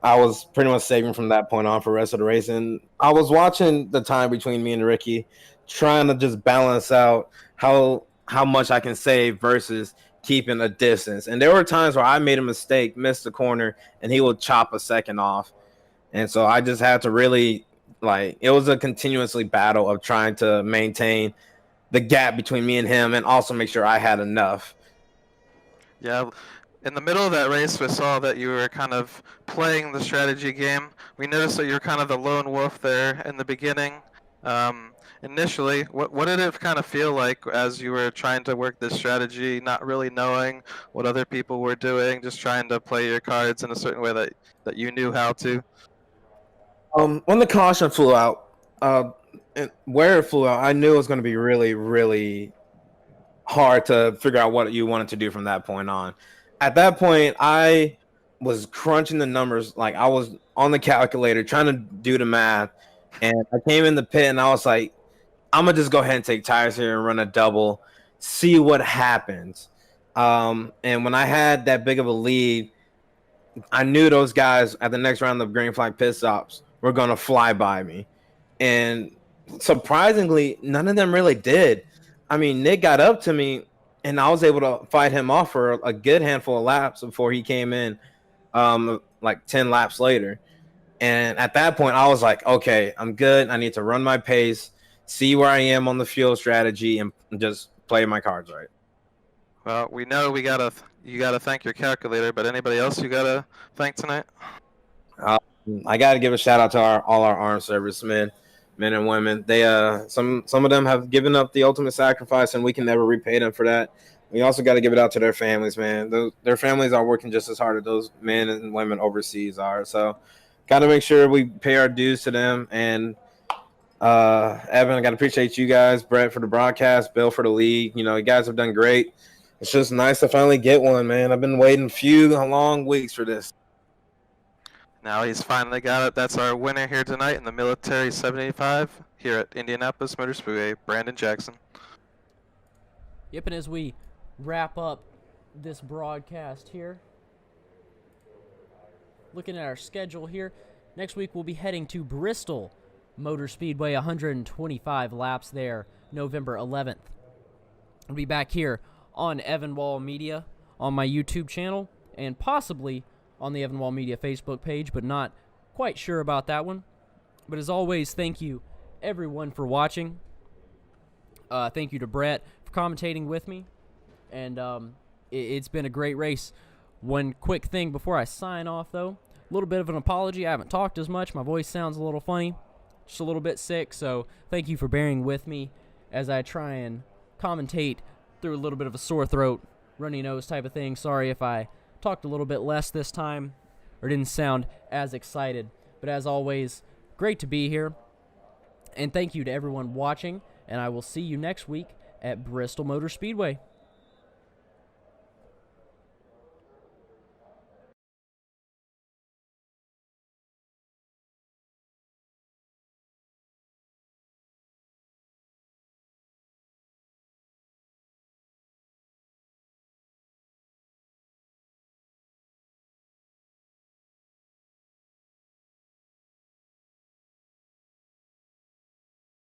I was pretty much saving from that point on for the rest of the race. And I was watching the time between me and Ricky, trying to just balance out how much I can save versus keeping a distance. And there were times where I made a mistake, missed the corner, and he would chop a second off. And so I just had to really, it was a continuously battle of trying to maintain the gap between me and him and also make sure I had enough. Yeah, in the middle of that race, we saw that you were kind of playing the strategy game. We noticed that you were kind of the lone wolf there in the beginning. Initially, what did it kind of feel like as you were trying to work this strategy, not really knowing what other people were doing, just trying to play your cards in a certain way that you knew how to? When the caution flew out, and where it flew out, I knew it was going to be really, really hard to figure out what you wanted to do from that point on. At that point, I was crunching the numbers. I was on the calculator trying to do the math, and I came in the pit and I was like, I'm going to just go ahead and take tires here and run a double, see what happens. And when I had that big of a lead, I knew those guys at the next round of green flag pit stops were going to fly by me. And surprisingly, none of them really did. I mean, Nick got up to me, and I was able to fight him off for a good handful of laps before he came in, 10 laps later. And at that point, I was like, okay, I'm good. I need to run my pace, see where I am on the fuel strategy, and just play my cards right. Well, we know you gotta thank your calculator, but anybody else you gotta thank tonight? I got to give a shout out to all our armed servicemen, men and women. They some of them have given up the ultimate sacrifice, and we can never repay them for that. We also got to give it out to their families, man. Their families are working just as hard as those men and women overseas are. So, got to make sure we pay our dues to them. And Evan, I got to appreciate you guys, Brett for the broadcast, Bill for the league. You guys have done great. It's just nice to finally get one, man. I've been waiting a few long weeks for this. Now he's finally got it. That's our winner here tonight in the Military 75 here at Indianapolis Motor Speedway, Brandon Jackson. Yep, and as we wrap up this broadcast here, looking at our schedule here, next week we'll be heading to Bristol Motor Speedway, 125 laps there, November 11th. I'll be back here on Evan Wall Media on my YouTube channel and possibly on the Evan Wall Media Facebook page, but not quite sure about that one. But as always, thank you everyone for watching. Thank you to Brett for commentating with me, and it's been a great race. One quick thing before I sign off, though, a little bit of an apology. I haven't talked as much. My voice sounds a little funny, just a little bit sick, so thank you for bearing with me as I try and commentate through a little bit of a sore throat, runny nose type of thing. Sorry if I talked a little bit less this time or didn't sound as excited. But as always, great to be here. And thank you to everyone watching. And I will see you next week at Bristol Motor Speedway.